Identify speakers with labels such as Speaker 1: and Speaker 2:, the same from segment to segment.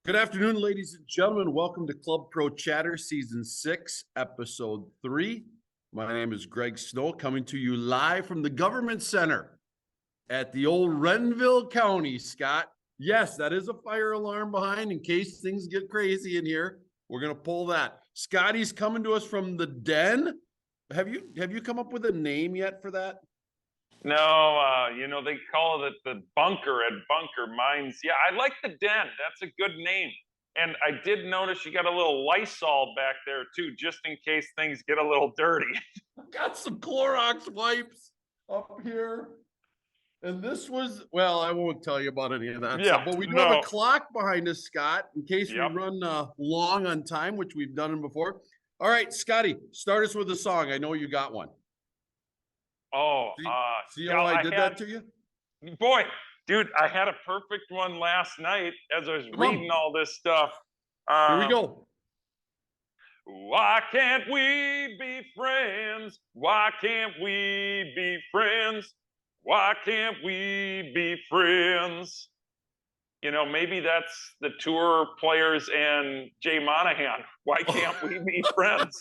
Speaker 1: Good afternoon, ladies and gentlemen. Welcome to Club Pro Chatter Season 6, Episode 3. My name is Greg Snow, coming to you live from the Government Center at the old Renville County, Scott. Yes, that is a fire alarm behind in case things get crazy in here. We're going to pull that. Scotty's coming to us from the Den. Have you come up with a name yet for that?
Speaker 2: No, they call it the bunker at Bunker Mines. Yeah, I like the Den. That's a good name. And I did notice you got a little Lysol back there too, just in case things get a little dirty.
Speaker 1: Got some Clorox wipes up here. And this was, well, I won't tell you about any of that stuff, but we do have a clock behind us, Scott, in case we run long on time, which we've done before. All right, Scotty, start us with a song. I know you got one.
Speaker 2: Oh,
Speaker 1: see how I did that to you?
Speaker 2: Boy, dude, I had a perfect one last night as I was reading all this stuff.
Speaker 1: Here we go.
Speaker 2: Why can't we be friends? Why can't we be friends? Why can't we be friends? You know, maybe that's the tour players and Jay Monahan. Why can't we be friends?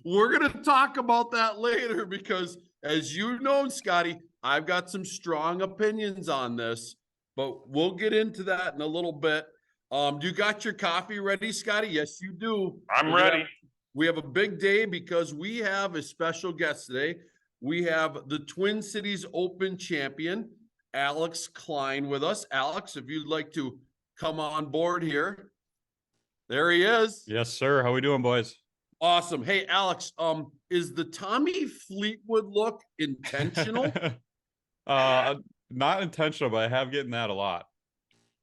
Speaker 1: We're going to talk about that later because, as you know, Scotty, I've got some strong opinions on this, but we'll get into that in a little bit. You got your coffee ready, Scotty? Yes, you do.
Speaker 2: I'm ready.
Speaker 1: We have a big day because we have a special guest today. We have the Twin Cities Open champion, Alex Kline, with us. Alex, if you'd like to come on board here. There he is.
Speaker 3: Yes, sir. How we doing, boys?
Speaker 1: Awesome. Hey, Alex, is the Tommy Fleetwood look intentional?
Speaker 3: Not intentional, but I have getting that a lot.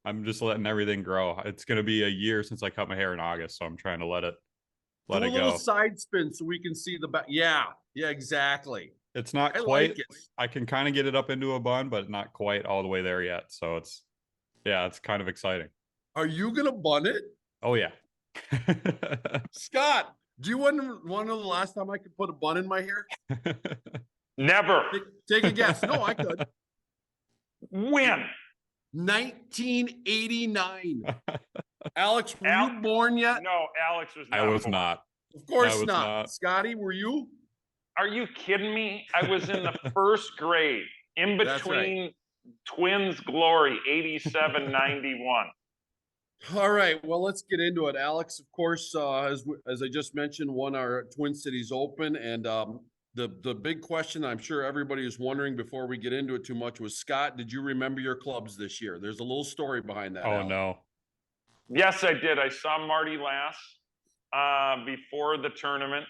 Speaker 3: I'm just letting everything grow. It's going to be a year since I cut my hair in August, so I'm trying to let it go.
Speaker 1: A little side spin so we can see the back. Yeah, exactly.
Speaker 3: It's not quite. Like it. I can kind of get it up into a bun, but not quite all the way there yet. So it's kind of exciting.
Speaker 1: Are you going to bun it?
Speaker 3: Oh, yeah.
Speaker 1: Scott, do you want to know the last time I could put a bun in my hair?
Speaker 2: Never.
Speaker 1: Take a guess. No, I could.
Speaker 2: When?
Speaker 1: 1989. Alex, were you born yet?
Speaker 2: No, Alex was not.
Speaker 3: I was not.
Speaker 1: Of course not. Scotty, were you?
Speaker 2: Are you kidding me? I was in the first grade, in between Twins glory, 87, 91.
Speaker 1: All right, well, let's get into it. Alex, of course, as I just mentioned, won our Twin Cities Open. And the big question I'm sure everybody is wondering before we get into it too much was, Scott, did you remember your clubs this year? There's a little story behind that.
Speaker 3: Oh,
Speaker 1: Alex.
Speaker 3: No.
Speaker 2: Yes, I did. I saw Marty last before the tournament.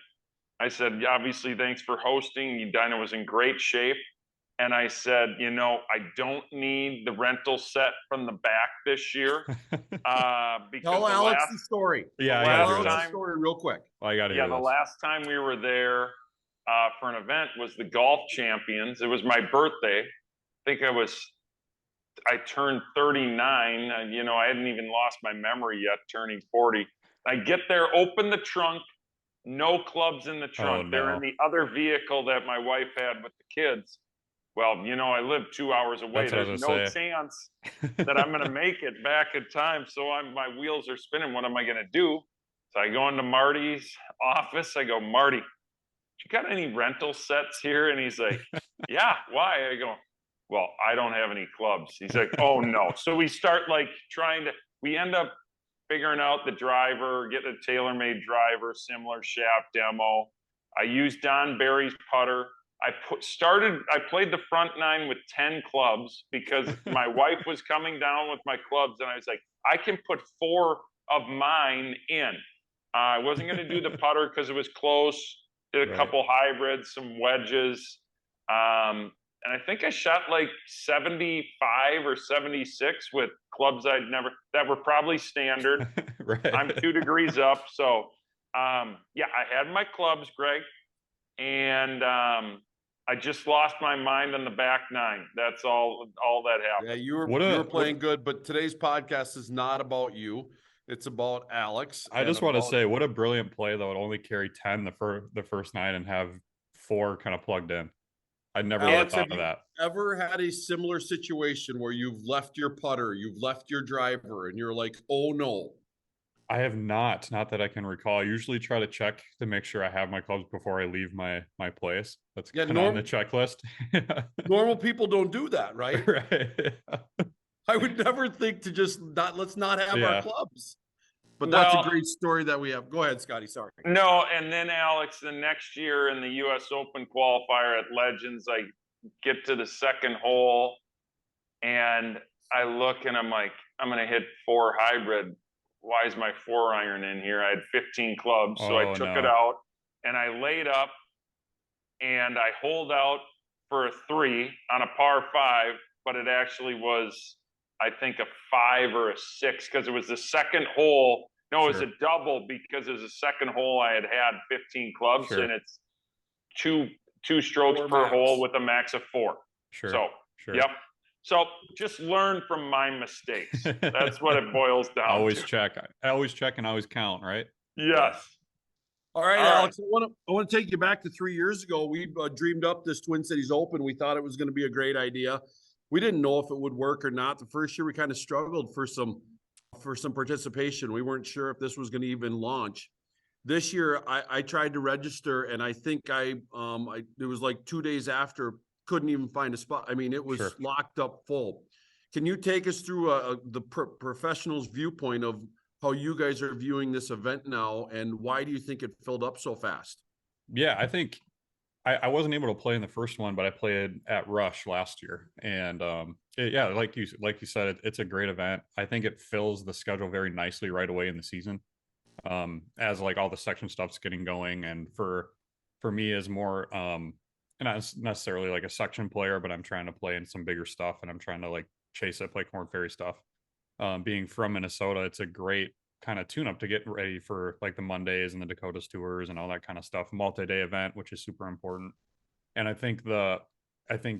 Speaker 2: I said, obviously, thanks for hosting. Edina was in great shape. And I said, I don't need the rental set from the back this year. Because
Speaker 1: Tell Alex the story.
Speaker 3: Yeah,
Speaker 1: Tell the story real quick.
Speaker 3: I got to hear
Speaker 2: the last time we were there for an event was the golf champions. It was my birthday. I think I turned 39. I hadn't even lost my memory yet, turning 40. I get there, open the trunk. No clubs in the trunk.
Speaker 3: Oh, no.
Speaker 2: They're in the other vehicle that my wife had with the kids. Well, I live 2 hours away. There's no chance that I'm going to make it back in time. So my wheels are spinning. What am I going to do? So I go into Marty's office. I go, Marty, you got any rental sets here? And he's like, yeah, why? I go, well, I don't have any clubs. He's like, oh, no. So we start we end up figuring out the driver, getting a tailor-made driver, similar shaft demo. I used Don Barry's putter. I played the front nine with 10 clubs because my wife was coming down with my clubs, and I was like, I can put 4 of mine in. I wasn't going to do the putter because it was close. Did a couple hybrids, some wedges. And I think I shot like 75 or 76 with clubs that were probably standard.
Speaker 3: Right.
Speaker 2: I'm 2 degrees up. So, I had my clubs, Greg, and I just lost my mind on the back nine. That's all that happened.
Speaker 1: Yeah, you were playing good, but today's podcast is not about you. It's about Alex.
Speaker 3: I just want to say, what a brilliant play, though. It only carry 10 the first nine and have 4 kind of plugged in. I never
Speaker 1: Alex,
Speaker 3: thought
Speaker 1: have
Speaker 3: of
Speaker 1: you
Speaker 3: that.
Speaker 1: ever had a similar situation where you've left your putter, you've left your driver, and you're like, oh no?
Speaker 3: I have not that I can recall. I usually try to check to make sure I have my clubs before I leave my place. That's
Speaker 1: Yeah,
Speaker 3: kind of on the checklist.
Speaker 1: normal people don't do that, right?
Speaker 3: Right.
Speaker 1: I would never think to just not, let's not have our
Speaker 3: Yeah.
Speaker 1: clubs. But that's a
Speaker 2: Well,
Speaker 1: great story that we have. Go ahead, Scotty. Sorry.
Speaker 2: no, and then Alex, the next year in the U.S. Open qualifier at Legends, I get to the second hole, and I look and I'm like, I'm gonna hit 4 hybrid. Why is my 4-iron in here? I had 15 clubs, so I
Speaker 3: Oh
Speaker 2: took it
Speaker 3: no.
Speaker 2: out and I laid up and I holed out for a 3 on a par 5, but it actually was, I think, a 5 or a 6 because it was the second hole. No, it was
Speaker 3: Sure.
Speaker 2: a double because it was the second hole. I had 15 clubs,
Speaker 3: Sure.
Speaker 2: and it's two strokes
Speaker 1: 4
Speaker 2: per
Speaker 1: max.
Speaker 2: hole with a max of 4.
Speaker 3: Sure.
Speaker 2: So,
Speaker 3: Sure.
Speaker 2: yep. So just learn from my mistakes. That's what it boils down
Speaker 3: Always
Speaker 2: to.
Speaker 3: check. I always check and always count, right?
Speaker 2: Yes.
Speaker 1: All right,
Speaker 2: All right.
Speaker 1: Alex, I want to take you back to 3 years ago. We dreamed up this Twin Cities Open. We thought it was going to be a great idea. We didn't know if it would work or not. The first year we kind of struggled for some participation. We weren't sure if this was going to even launch. This year I tried to register, and I think it was like 2 days after, couldn't even find a spot. I mean, it was
Speaker 3: Sure.
Speaker 1: locked up full. Can you take us through the professional's viewpoint of how you guys are viewing this event now, and why do you think it filled up so fast?
Speaker 3: Yeah, I think I wasn't able to play in the first one, but I played at Rush last year, and yeah, like you said, it's a great event. I think it fills the schedule very nicely right away in the season, as like all the section stuff's getting going, and for me as more not necessarily like a section player, but I'm trying to play in some bigger stuff, and I'm trying to like chase it, play Corn Ferry stuff. Being from Minnesota, it's a great kind of tune up to get ready for like the Mondays and the Dakotas tours and all that kind of stuff. Multi-day event, which is super important. And I think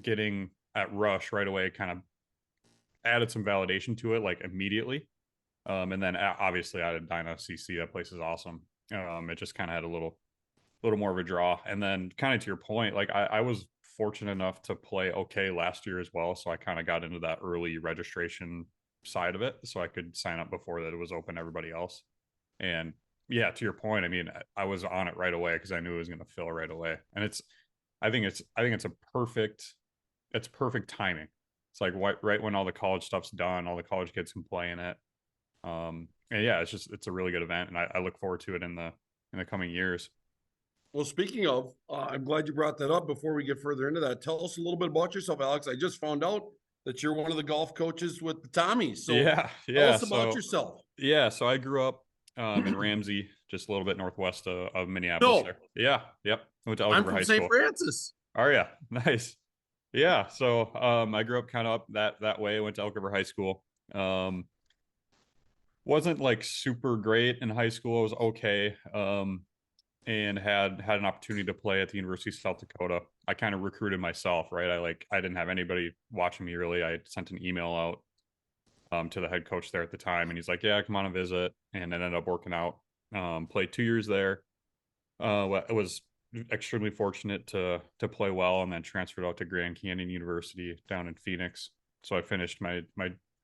Speaker 3: getting at Rush right away kind of added some validation to it, like immediately. And then obviously out of Dyna CC, that place is awesome. It just kind of had a little more of a draw. And then kind of to your point, like I was fortunate enough to play okay last year as well. So I kind of got into that early registration side of it, so I could sign up before that it was open to everybody else. And yeah, to your point, I mean, I was on it right away because I knew it was going to fill right away. And I think it's perfect timing. It's like right when all the college stuff's done, all the college kids can play in it. And yeah, it's a really good event, and I look forward to it in the coming years.
Speaker 1: Well, speaking of, I'm glad you brought that up. Before we get further into that, tell us a little bit about yourself, Alex. I just found out that you're one of the golf coaches with the Tommies. So tell us about yourself.
Speaker 3: Yeah, so I grew up in Ramsey, just a little bit northwest of Minneapolis.
Speaker 1: No.
Speaker 3: There. Yeah, yep. I went to
Speaker 1: I'm
Speaker 3: Elgiver High
Speaker 1: from
Speaker 3: School.
Speaker 1: St. Francis.
Speaker 3: Oh yeah, nice. Yeah, so I grew up kind of up that way. I went to Elgiver High School. Wasn't like super great in high school. I was okay. And had an opportunity to play at the University of South Dakota. I kind of recruited myself, right? I didn't have anybody watching me really. I sent an email out to the head coach there at the time, and he's like, "Yeah, come on and visit." And it ended up working out. Played 2 years there. I was extremely fortunate to play well, and then transferred out to Grand Canyon University down in Phoenix. So I finished my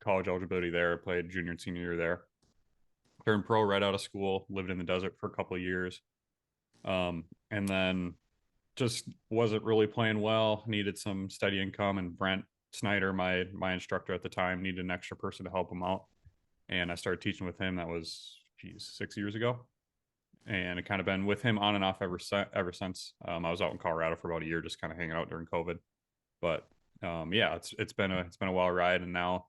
Speaker 3: college eligibility there. Played junior and senior year there. Turned pro right out of school. Lived in the desert for a couple of years. And then just wasn't really playing well, needed some steady income, and Brent Snyder, my instructor at the time, needed an extra person to help him out. And I started teaching with him. That was 6 years ago. And it kind of been with him on and off ever since. I was out in Colorado for about a year, just kind of hanging out during COVID. But yeah, it's been a wild ride. And now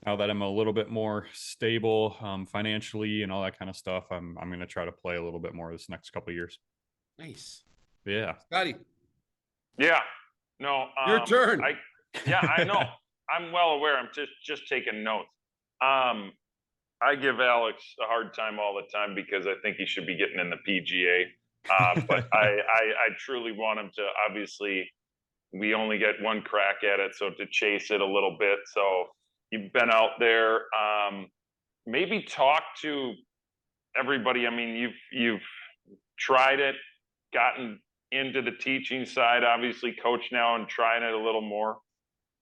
Speaker 3: that I'm a little bit more stable financially and all that kind of stuff, I'm going to try to play a little bit more this next couple of years.
Speaker 1: Nice.
Speaker 3: Yeah.
Speaker 1: Scotty.
Speaker 2: Yeah. No.
Speaker 1: Your turn.
Speaker 2: I know. I'm well aware. I'm just taking notes. I give Alex a hard time all the time because I think he should be getting in the PGA. But I truly want him to. Obviously, we only get one crack at it, so to chase it a little bit. So you've been out there. Maybe talk to everybody. I mean, you've tried it, gotten into the teaching side, obviously coach now and trying it a little more.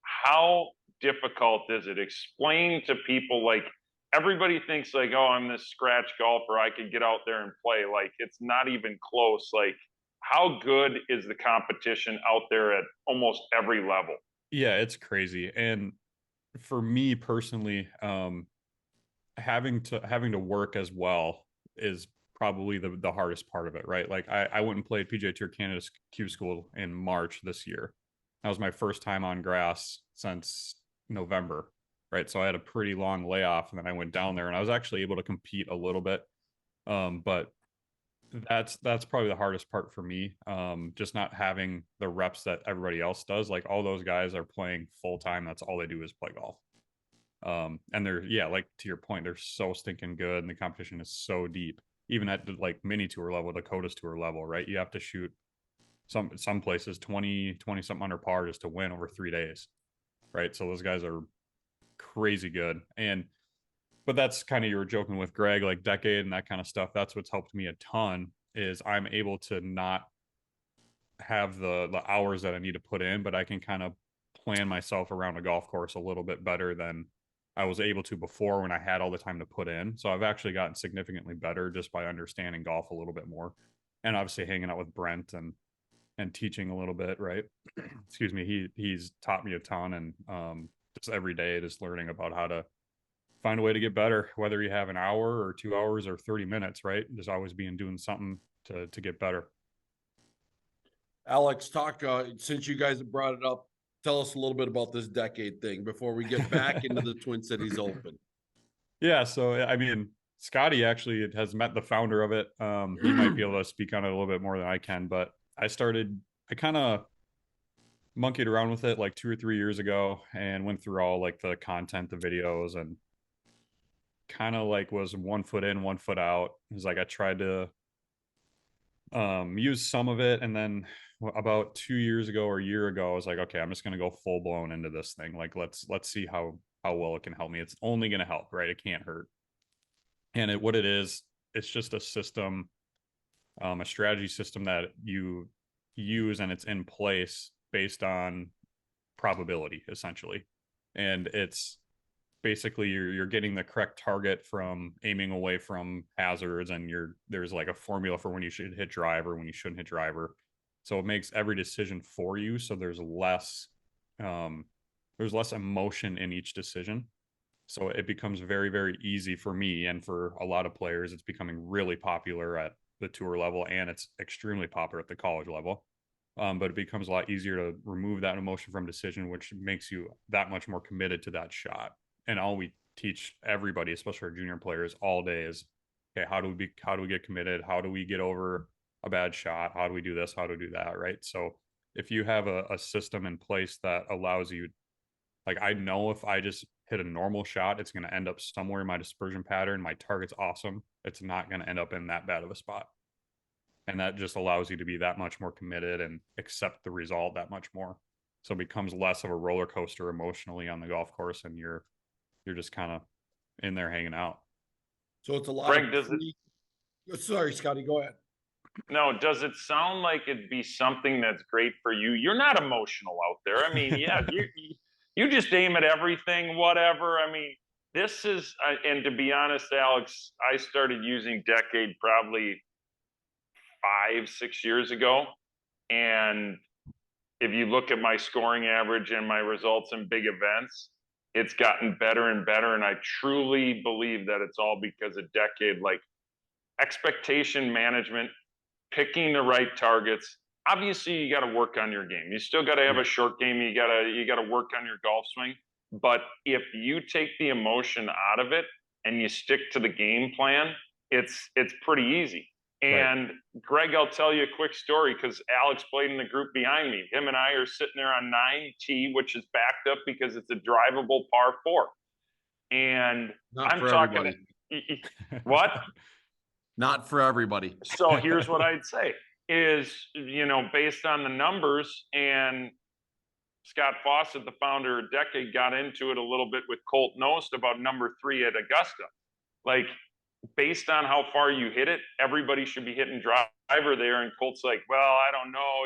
Speaker 2: How difficult is it? Explain to people, like, everybody thinks like, oh, I'm this scratch golfer, I could get out there and play. Like, it's not even close. Like, how good is the competition out there at almost every level?
Speaker 3: Yeah, it's crazy. And for me personally, having to work as well is probably the hardest part of it, right? Like I went and played PGA Tour Canada's Q School in March this year. That was my first time on grass since November, right? So I had a pretty long layoff, and then I went down there, and I was actually able to compete a little bit. But that's probably the hardest part for me. Just not having the reps that everybody else does. Like, all those guys are playing full time. That's all they do is play golf. And they're, yeah, like to your point, they're so stinking good, and the competition is so deep. Even at the, like, mini tour level, Dakota's tour level, right? You have to shoot some places 20 something under par just to win over 3 days, right? So those guys are crazy good. But that's kind of, you were joking with Greg, like decade and that kind of stuff. That's what's helped me a ton, is I'm able to not have the hours that I need to put in, but I can kind of plan myself around a golf course a little bit better than I was able to before, when I had all the time to put in. So I've actually gotten significantly better just by understanding golf a little bit more, and obviously hanging out with Brent and teaching a little bit, right? Excuse me. He's taught me a ton, and just every day just learning about how to find a way to get better, whether you have an hour or 2 hours or 30 minutes, right? Just always doing something to get better.
Speaker 1: Alex, since you guys have brought it up, tell us a little bit about this decade thing before we get back into the Twin Cities Open.
Speaker 3: Yeah, so I mean, Scotty actually has met the founder of it. He might be able to speak on it a little bit more than I can, but I kind of monkeyed around with it like 2 or 3 years ago, and went through all like the content, the videos, and kind of like was 1 foot in, 1 foot out. It was like I tried to use some of it, and then about 2 years ago or a year ago, I was like, okay, I'm just gonna go full blown into this thing. Like, let's see how well it can help me. It's only gonna help, right? It can't hurt. And what it is, it's just a system, a strategy system that you use, and it's in place based on probability, essentially. And it's basically you're getting the correct target from aiming away from hazards, and there's like a formula for when you should hit driver, when you shouldn't hit driver. So it makes every decision for you, so there's less emotion in each decision. So it becomes very, very easy for me, and for a lot of players. It's becoming really popular at the tour level, and it's extremely popular at the college level. But it becomes a lot easier to remove that emotion from decision, which makes you that much more committed to that shot. And all we teach everybody, especially our junior players, all day is, okay, how do we get committed? How do we get over a bad shot? How do we do this? How do we do that? Right. So if you have a system in place that allows you, like, I know if I just hit a normal shot, it's going to end up somewhere in my dispersion pattern. My target's awesome. It's not going to end up in that bad of a spot. And that just allows you to be that much more committed and accept the result that much more. So it becomes less of a roller coaster emotionally on the golf course, and you're just kind of in there hanging out.
Speaker 1: So it's a lot.
Speaker 2: Greg,
Speaker 1: Sorry, Scotty, go ahead.
Speaker 2: No, does it sound like it'd be something that's great for you? You're not emotional out there. I mean, yeah, you just aim at everything, whatever. I mean, this is, and to be honest, Alex, I started using Decade probably 5-6 years ago. And if you look at my scoring average and my results in big events, it's gotten better and better. And I truly believe that it's all because of Decade, like expectation management, picking the right targets. Obviously, you got to work on your game. You still got to have a short game. You got to work on your golf swing. But if you take the emotion out of it and you stick to the game plan, it's pretty easy. And Greg, I'll tell you a quick story, because Alex played in the group behind me. Him and I are sitting there on 9T, which is backed up because it's a drivable par 4. And
Speaker 1: I'm talking
Speaker 2: what?
Speaker 1: Not for everybody.
Speaker 2: So here's what I'd say is, based on the numbers, and Scott Fawcett, the founder of Decade, got into it a little bit with Colt Knost about number 3 at Augusta. Like, based on how far you hit it, everybody should be hitting driver there. And Colt's like, well, I don't know,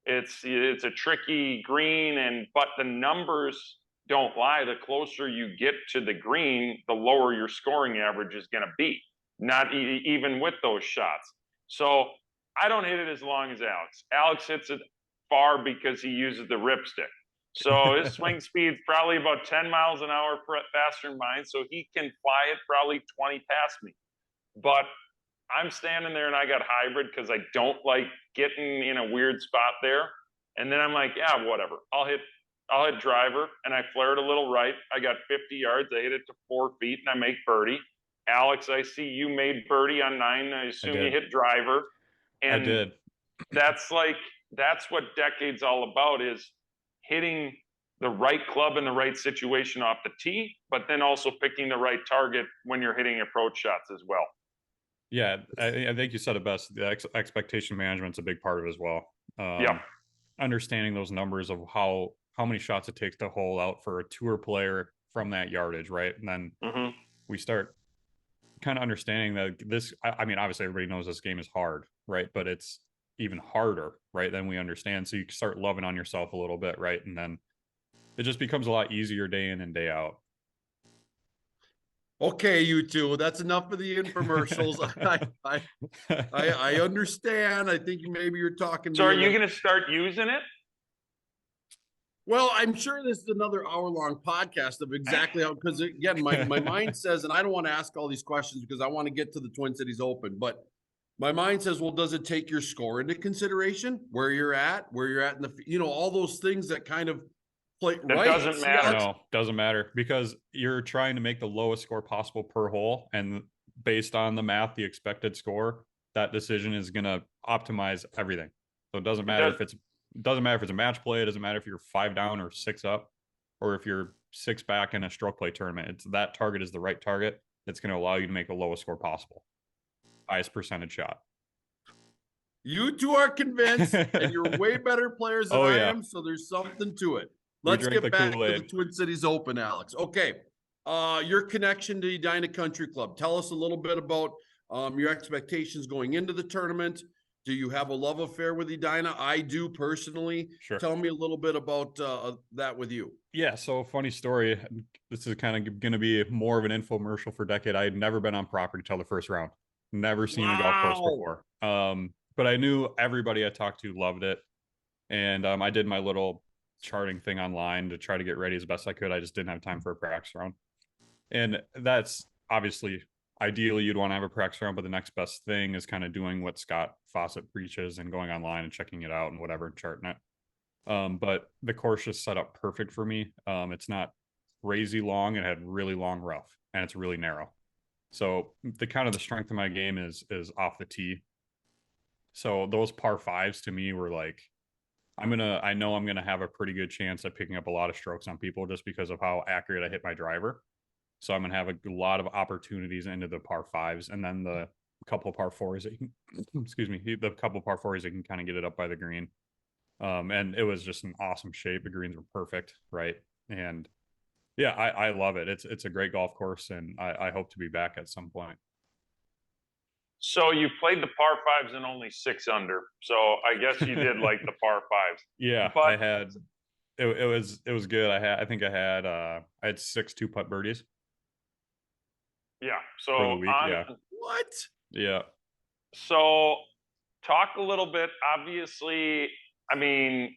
Speaker 2: it's a tricky green, but the numbers don't lie. The closer you get to the green, the lower your scoring average is going to be, not even with those shots. So I don't hit it as long as Alex. Alex hits it far because he uses the ripstick. So his swing speed's probably about 10 miles an hour faster than mine. So he can fly it probably 20 past me. But I'm standing there and I got hybrid because I don't like getting in a weird spot there. And then I'm like, yeah, whatever. I'll hit driver, and I flared a little right. I got 50 yards. I hit it to 4 feet and I make birdie. Alex, I see you made birdie on 9. I assume you hit driver. And
Speaker 3: I did.
Speaker 2: That's what Decade's all about, is hitting the right club in the right situation off the tee, but then also picking the right target when you're hitting approach shots as well.
Speaker 3: Yeah, I think you said it best. The expectation management's a big part of it as well.
Speaker 2: Yeah.
Speaker 3: Understanding those numbers of how many shots it takes to hole out for a tour player from that yardage, right? And then we start kind of understanding that this, I mean, obviously everybody knows this game is hard, right? But it's even harder, right? Than we understand. So you start loving on yourself a little bit, right? And then it just becomes a lot easier day in and day out.
Speaker 1: Okay, you two, that's enough of the infomercials. I understand. I think maybe you're talking.
Speaker 2: So are you going to start using it?
Speaker 1: Well, I'm sure this is another hour-long podcast of exactly how, because again, my mind says, and I don't want to ask all these questions because I want to get to the Twin Cities Open, but my mind says, well, does it take your score into consideration, where you're at in the, all those things that kind of play,
Speaker 2: that
Speaker 1: right?
Speaker 2: Doesn't matter.
Speaker 3: No, doesn't matter, because you're trying to make the lowest score possible per hole, and based on the math, the expected score, that decision is going to optimize everything. So it doesn't matter if it's a match play. It doesn't matter if you're 5 down or 6 up, or if you're 6 back in a stroke play tournament. It's that target is the right target that's going to allow you to make the lowest score possible, highest percentage shot.
Speaker 1: You two are convinced, and you're way better players than I am, so there's something to it. Let's get back to the Twin Cities Open, Alex. Okay, your connection to Edina Country Club. Tell us a little bit about your expectations going into the tournament. Do you have a love affair with Edina? I do personally.
Speaker 3: Sure.
Speaker 1: Tell me a little bit about that with you.
Speaker 3: Yeah, so funny story. This is kind of going to be more of an infomercial for Decade. I had never been on property till the first round. Never seen a golf course before. But I knew everybody I talked to loved it. And I did my little charting thing online to try to get ready as best I could. I just didn't have time for a practice round. And that's obviously, ideally you'd want to have a practice round, but the next best thing is kind of doing what Scott Fawcett preaches and going online and checking it out and whatever, and charting it. But the course just set up perfect for me. It's not crazy long. It had really long rough, and it's really narrow. So the strength of my game is off the tee. So those par 5s to me were like, I know I'm gonna have a pretty good chance at picking up a lot of strokes on people just because of how accurate I hit my driver. So I'm gonna have a lot of opportunities into the par 5s, and then the couple of par 4s that you can, excuse me, the couple of par 4s that can kind of get it up by the green. And it was just an awesome shape. The greens were perfect, right? And yeah, I love it. It's a great golf course, and I hope to be back at some point.
Speaker 2: So you played the par 5s and only 6 under. So I guess you did like the par 5s.
Speaker 3: Yeah, but I had it was good. I think I had 6 2-putt birdies.
Speaker 2: Yeah. So
Speaker 3: for the week, yeah.
Speaker 1: What?
Speaker 3: Yeah.
Speaker 2: So talk a little bit. Obviously, I mean,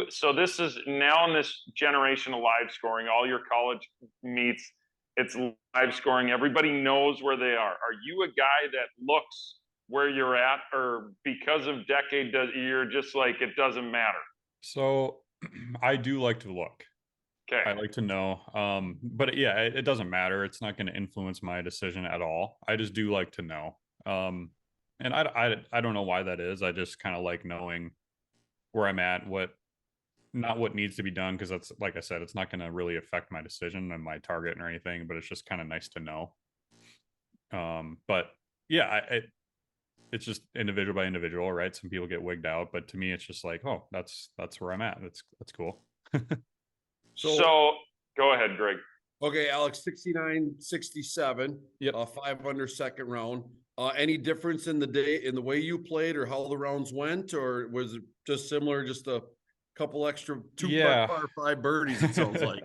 Speaker 2: so this is now in this generation of live scoring, all your college meets, it's live scoring. Everybody knows where they are. Are you a guy that looks where you're at, or because of Decade, you're just like, it doesn't matter?
Speaker 3: So I do like to look.
Speaker 2: Okay.
Speaker 3: I like to know. But yeah, it doesn't matter. It's not going to influence my decision at all. I just do like to know. And I don't know why that is. I just kind of like knowing where I'm at, not what needs to be done, because that's, like I said, it's not going to really affect my decision and my target or anything, but it's just kind of nice to know. But yeah, it's just individual by individual, right? Some people get wigged out, but to me, it's just like, oh, that's where I'm at. That's cool.
Speaker 2: So go ahead, Greg.
Speaker 1: Okay, Alex, 69, 67.
Speaker 3: Yep.
Speaker 1: 5 under second round. Any difference in the way you played or how the rounds went, or was it just similar, just a couple extra
Speaker 3: Yeah.
Speaker 1: par five birdies, it sounds like.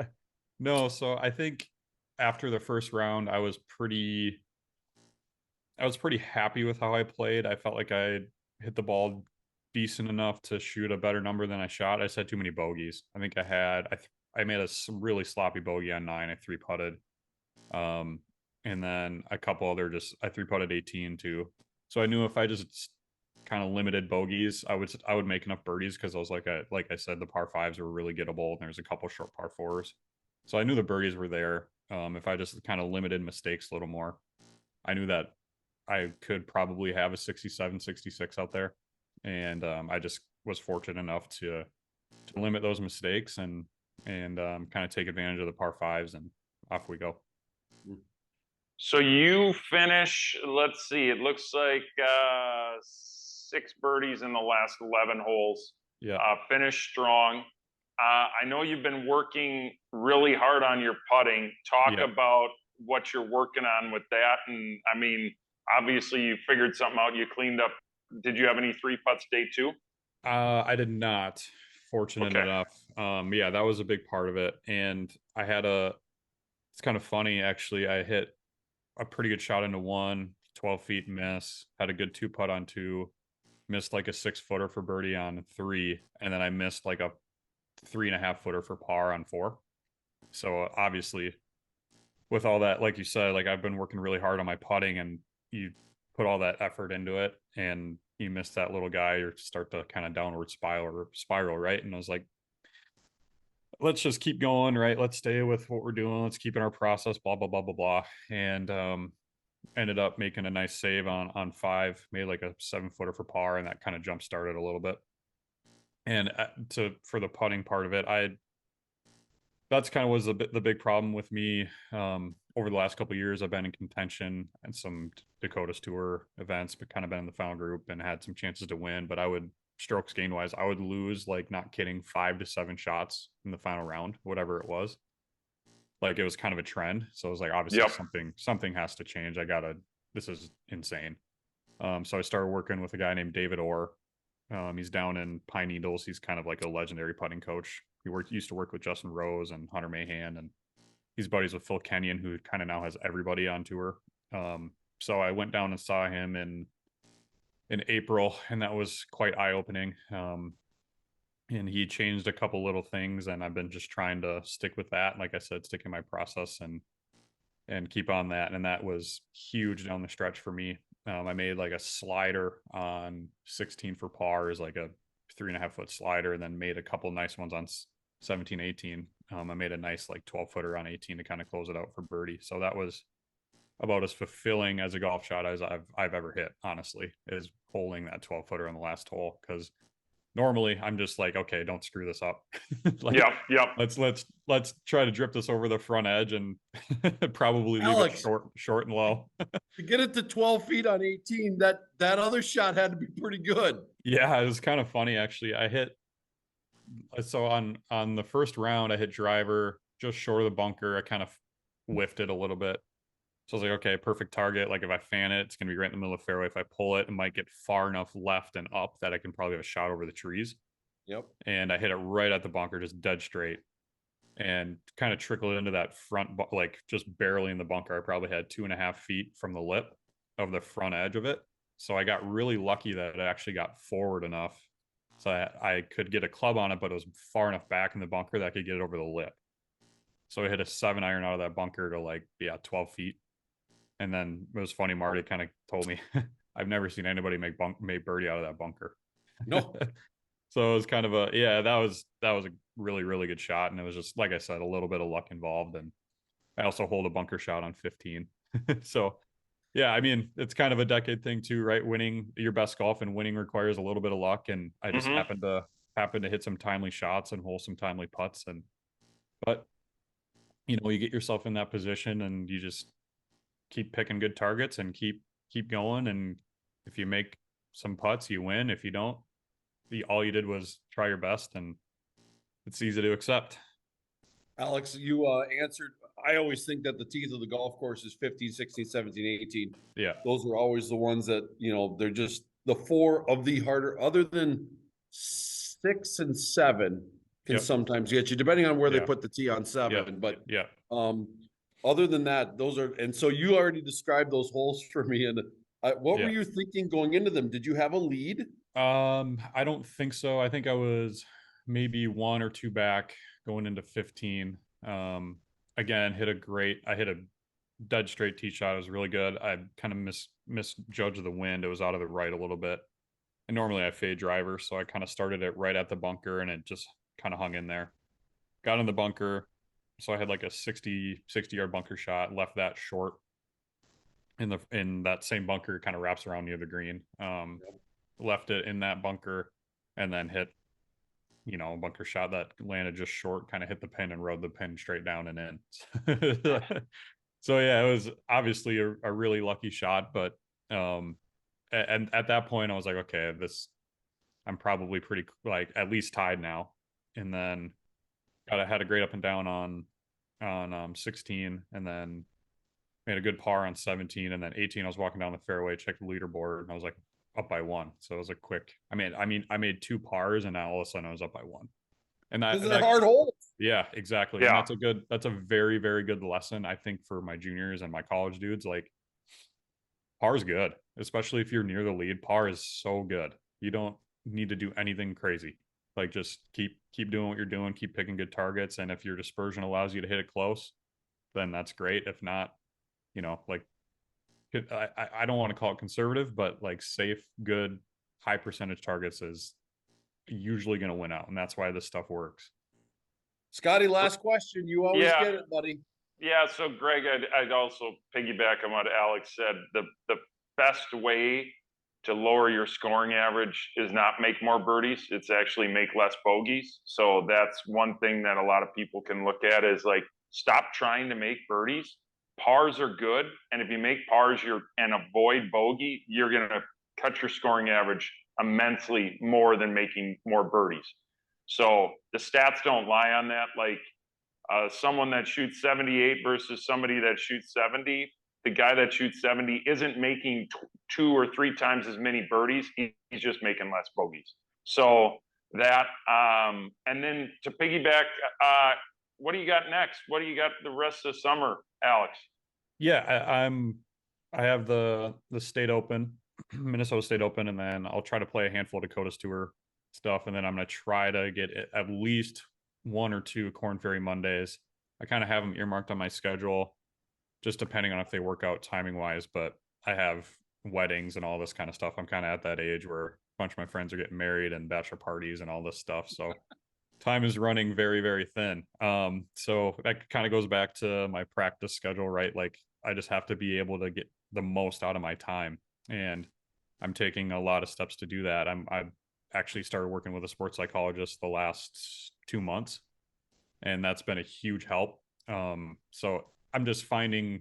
Speaker 3: No, so I think after the first round, I was pretty happy with how I played. I felt like I hit the ball decent enough to shoot a better number than I shot. I just had too many bogeys. I think I made a really sloppy bogey on 9. I three putted, and then a couple other I three putted 18 too. So I knew if I just kind of limited bogeys, I would make enough birdies because I was like I said, the par fives were really gettable, and there's a couple short par fours. So I knew the birdies were there. If I just kind of limited mistakes a little more, I knew that I could probably have a 67, 66 out there. And I just was fortunate enough to limit those mistakes and kind of take advantage of the par fives, and off we go.
Speaker 2: So you finish, let's see, it looks like 6 birdies in the last 11 holes.
Speaker 3: Yeah.
Speaker 2: Finish strong. I know you've been working really hard on your putting. Talk about what you're working on with that. And I mean, obviously you figured something out. You cleaned up. Did you have any 3 putts day 2?
Speaker 3: I did not. Fortunate enough. Yeah, that was a big part of it. And it's kind of funny actually. I hit a pretty good shot into 1, 12 feet miss, had a good 2 putt on 2, missed like a 6 footer for birdie on 3, and then I missed like a 3.5 footer for par on 4. So obviously, with all that, like you said, like I've been working really hard on my putting, and you put all that effort into it, and you miss that little guy, or start to kind of downward spiral, right? And I was like, let's just keep going, right? Let's stay with what we're doing. Let's keep in our process, blah, blah, blah, blah, blah. And ended up making a nice save on 5, made like a 7 footer for par, and that kind of jump started a little bit. And for the putting part of it, that's kind of was the big problem with me over the last couple of years. I've been in contention and some Dakotas Tour events, but kind of been in the final group and had some chances to win. But strokes gained wise, I would lose, like, not kidding, 5 to 7 shots in the final round, whatever it was. Like, it was kind of a trend. So I was like, obviously something has to change. This is insane. So I started working with a guy named David Orr. He's down in Pine Needles. He's kind of like a legendary putting coach. He used to work with Justin Rose and Hunter Mahan, and he's buddies with Phil Kenyon, who kind of now has everybody on tour. So I went down and saw him in April, and that was quite eye-opening. And he changed a couple little things, and I've been just trying to stick with that. Like I said, stick in my process and keep on that. And that was huge down the stretch for me. I made like a slider on 16 for par, is like a 3.5 foot slider, and then made a couple nice ones on 17, 18. I made a nice like 12 footer on 18 to kind of close it out for birdie. So that was about as fulfilling as a golf shot as I've ever hit, honestly, is holding that 12 footer on the last hole. Because normally I'm just like, okay, don't screw this up. Like, let's try to drip this over the front edge and probably leave it short and low.
Speaker 1: To get it to 12 feet on 18, that other shot had to be pretty good.
Speaker 3: Yeah, it was kind of funny actually. So on the first round, I hit driver just short of the bunker. I kind of whiffed it a little bit. So I was like, okay, perfect target. Like, if I fan it, it's going to be right in the middle of the fairway. If I pull it, it might get far enough left and up that I can probably have a shot over the trees.
Speaker 1: Yep.
Speaker 3: And I hit it right at the bunker, just dead straight, and kind of trickled into that front, like just barely in the bunker. I probably had 2.5 feet from the lip of the front edge of it. So I got really lucky that it actually got forward enough so I could get a club on it, but it was far enough back in the bunker that I could get it over the lip. So I hit a 7 iron out of that bunker to 12 feet. And then it was funny, Marty kind of told me, I've never seen anybody make birdie out of that bunker.
Speaker 1: No.
Speaker 3: So it was kind of that was a really, really good shot. And it was just, like I said, a little bit of luck involved. And I also hold a bunker shot on 15. So yeah, I mean, it's kind of a decade thing too, right? Winning your best golf and winning requires a little bit of luck. And I just happened to hit some timely shots and hole some timely putts. But you get yourself in that position, and you just keep picking good targets and keep going. And if you make some putts, you win. If you don't, all you did was try your best, and it's easy to accept.
Speaker 1: Alex, you answered I always think that the teeth of the golf course is 15, 16, 17, 18.
Speaker 3: Yeah.
Speaker 1: Those are always the ones that, they're just the four of the harder, other than 6 and 7 can sometimes get you, depending on where they put the tee on 7. But other than that, those are, and so you already described those holes for me. And what were you thinking going into them? Did you have a lead?
Speaker 3: I don't think so. I think I was maybe 1 or 2 back going into 15. Again, I hit a dead straight tee shot. It was really good. I kind of misjudged the wind. It was out of the right a little bit. And normally I fade driver, so I kind of started it right at the bunker and it just kind of hung in there. Got in the bunker. So I had like a 60 yard bunker shot, left that short in that same bunker, kind of wraps around near the green. Left it in that bunker and then hit, a bunker shot that landed just short, kind of hit the pin and rode the pin straight down and in. So yeah, it was obviously a really lucky shot, but and at that point I was like, okay, I'm probably pretty like at least tied now. And then had a great up and down on 16, and then made a good par on 17, and then 18 I was walking down the fairway, checked the leaderboard, and I was like up by 1. So it was a quick, I made 2 pars, and now all of a sudden I was up by 1. And
Speaker 1: they're hard holes.
Speaker 3: Yeah, exactly.
Speaker 2: Yeah.
Speaker 3: And that's a very, very good lesson, I think, for my juniors and my college dudes. Like, par is good, especially if you're near the lead. Par is so good. You don't need to do anything crazy. Like, just keep doing what you're doing, keep picking good targets, and if your dispersion allows you to hit it close, then that's great. If not, like, I don't want to call it conservative, but like safe, good, high percentage targets is usually going to win out, and that's why this stuff works.
Speaker 1: Scotty, last question. You always get it, buddy.
Speaker 2: Yeah. So Greg, I'd also piggyback on what Alex said. The best way to lower your scoring average is not make more birdies. It's actually make less bogeys. So that's one thing that a lot of people can look at is like, stop trying to make birdies. Pars are good. And if you make pars and avoid bogey, you're going to cut your scoring average immensely more than making more birdies. So the stats don't lie on that. Like someone that shoots 78 versus somebody that shoots 70, the guy that shoots 70 isn't making 2 or 3 times as many birdies. He's just making less bogeys. So that, and then to piggyback, what do you got next? What do you got the rest of the summer, Alex?
Speaker 3: Yeah, I have the state open, Minnesota State Open, and then I'll try to play a handful of Dakotas Tour stuff, and then I'm going to try to get at least 1 or 2 Corn Ferry Mondays. I kind of have them earmarked on my schedule, just depending on if they work out timing wise, but I have weddings and all this kind of stuff. I'm kind of at that age where a bunch of my friends are getting married and bachelor parties and all this stuff. So time is running very, very thin. So that kind of goes back to my practice schedule, right? Like, I just have to be able to get the most out of my time. And I'm taking a lot of steps to do that. I've actually started working with a sports psychologist the last 2 months, and that's been a huge help. So I'm just trying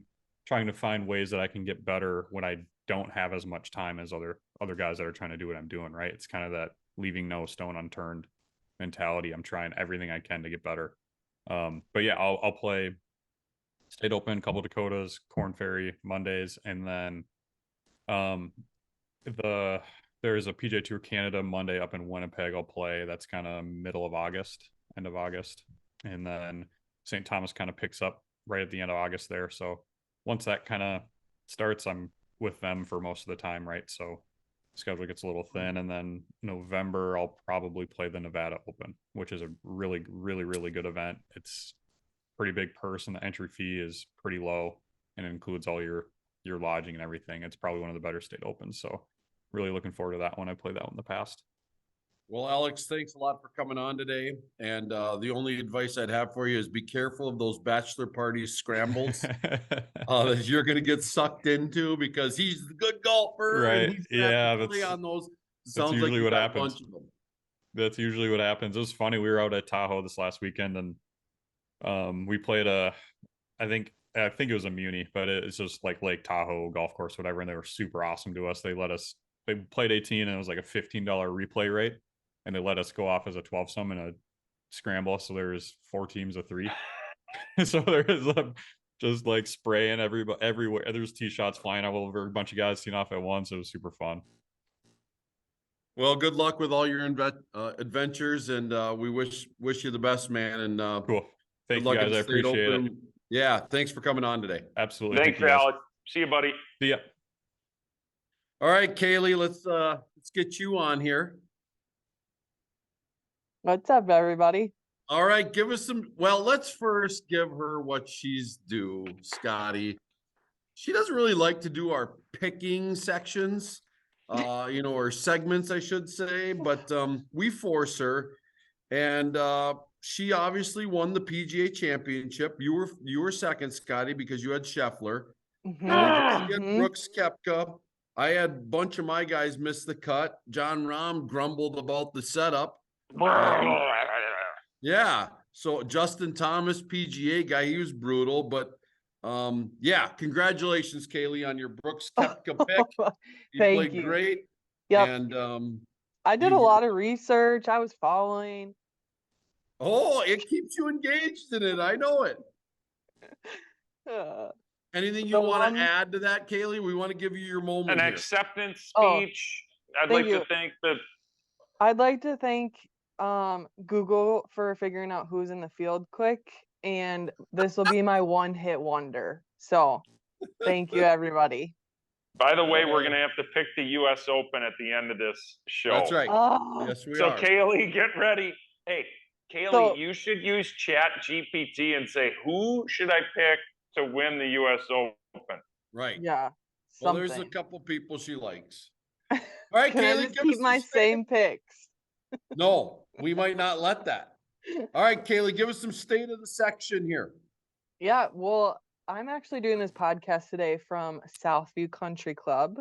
Speaker 3: to find ways that I can get better when I don't have as much time as other guys that are trying to do what I'm doing, right? It's kind of that leaving no stone unturned mentality. I'm trying everything I can to get better. But yeah, I'll play State Open, couple of Dakotas, Corn Ferry Mondays, and then there's a PGA Tour Canada Monday up in Winnipeg I'll play. That's kind of end of August. And then St. Thomas kind of picks up right at the end of August there. So once that kind of starts, I'm with them for most of the time, right? So schedule gets a little thin. And then November, I'll probably play the Nevada Open, which is a really, really, really good event. It's pretty big purse, and the entry fee is pretty low, and it includes all your lodging and everything. It's probably one of the better state opens. So really looking forward to that one. I played that one in the past.
Speaker 1: Well, Alex, thanks a lot for coming on today. And the only advice I'd have for you is be careful of those bachelor party scrambles that you're going to get sucked into, because he's the good golfer.
Speaker 3: Right.
Speaker 1: And he's that's on those.
Speaker 3: Sounds
Speaker 1: usually
Speaker 3: like what happens.
Speaker 1: That's
Speaker 3: usually what happens. It was funny. We were out at Tahoe this last weekend, and we played I think it was a Muni, but it's just like Lake Tahoe golf course, whatever. And they were super awesome to us. They played 18, and it was like a $15 replay rate. And they let us go off as a 12-some in a scramble. So there was 4 teams of 3. So there is just like spraying everywhere. There's tee shots flying all over, a bunch of guys teeing off at once. It was super fun.
Speaker 1: Well, good luck with all your adventures, and we wish you the best, man. And
Speaker 3: Cool. Thank
Speaker 1: good
Speaker 3: you
Speaker 1: luck at
Speaker 3: guys.
Speaker 1: the
Speaker 3: I
Speaker 1: State
Speaker 3: appreciate
Speaker 1: Open.
Speaker 3: it.
Speaker 1: Yeah, thanks for coming on today.
Speaker 3: Absolutely.
Speaker 2: Thanks,
Speaker 3: Thank you, guys.
Speaker 2: Alex. See you, buddy.
Speaker 3: See ya.
Speaker 1: All right, Kaylee, let's get you on here.
Speaker 4: What's up, everybody?
Speaker 1: All right, give us some. Well, let's first give her what she's due, Scotty. She doesn't really like to do our picking sections, or segments, I should say, but we force her, and she obviously won the PGA Championship. You were second, Scotty, because you had Scheffler. She had Brooks Koepka. I had a bunch of my guys miss the cut. John Rahm grumbled about the setup. Yeah. So Justin Thomas, PGA guy, he was brutal, but yeah, congratulations, Kaylee, on your Brooks Koepka pick. You
Speaker 4: Thank
Speaker 1: played
Speaker 4: you.
Speaker 1: great.
Speaker 4: Yep.
Speaker 1: And
Speaker 4: I did a lot of research. I was following.
Speaker 1: oh, it keeps you engaged in it. I know it.
Speaker 4: Uh,
Speaker 1: Anything you want to add to that, Kaylee? We want to give you your moment.
Speaker 2: An
Speaker 1: here.
Speaker 2: acceptance speech. I'd like to thank
Speaker 4: I'd like to thank Google for figuring out who's in the field quick, and this will be my one-hit wonder. So thank you, everybody.
Speaker 2: By the way, we're gonna have to pick the US Open at the end of this show.
Speaker 1: That's right.
Speaker 4: Oh.
Speaker 1: Yes, we
Speaker 2: So
Speaker 1: are.
Speaker 2: Kaylee, get ready. Hey, Kaylee, you should use Chat GPT and say, who should I pick to win the US Open?
Speaker 1: Right.
Speaker 4: Yeah.
Speaker 1: Well, there's a couple people she likes. All right,
Speaker 4: Can
Speaker 1: Kaylee,
Speaker 4: I just keep my same picks?
Speaker 1: No, we might not let that. All right, Kaylee, give us some state of the section here.
Speaker 4: Yeah, well, I'm actually doing this podcast today from Southview Country Club,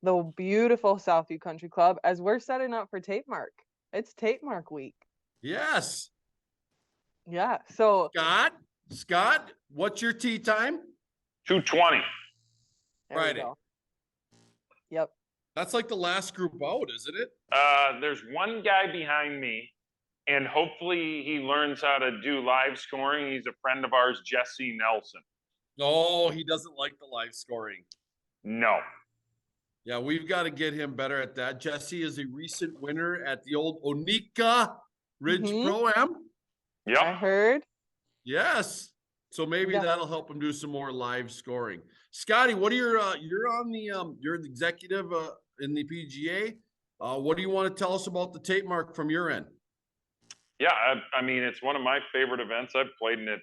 Speaker 4: the beautiful Southview Country Club, as we're setting up for Tape Mark. It's Tape Mark week.
Speaker 1: Yes.
Speaker 4: Yeah. So
Speaker 1: Scott, what's your tee time?
Speaker 2: 2:20.
Speaker 1: Friday.
Speaker 4: Yep.
Speaker 1: That's like the last group out, isn't it?
Speaker 2: There's one guy behind me, and hopefully he learns how to do live scoring. He's a friend of ours, Jesse Nelson.
Speaker 1: No, he doesn't like the live scoring.
Speaker 2: No.
Speaker 1: Yeah, we've got to get him better at that. Jesse is a recent winner at the old Onika Ridge Pro-Am.
Speaker 2: Yep.
Speaker 4: I heard.
Speaker 1: Yes. So maybe that'll help him do some more live scoring. Scotty, what are you're on the you're the executive in the PGA. What do you want to tell us about the Tape Mark from your end?
Speaker 2: Yeah, I mean, it's one of my favorite events. I've played in it,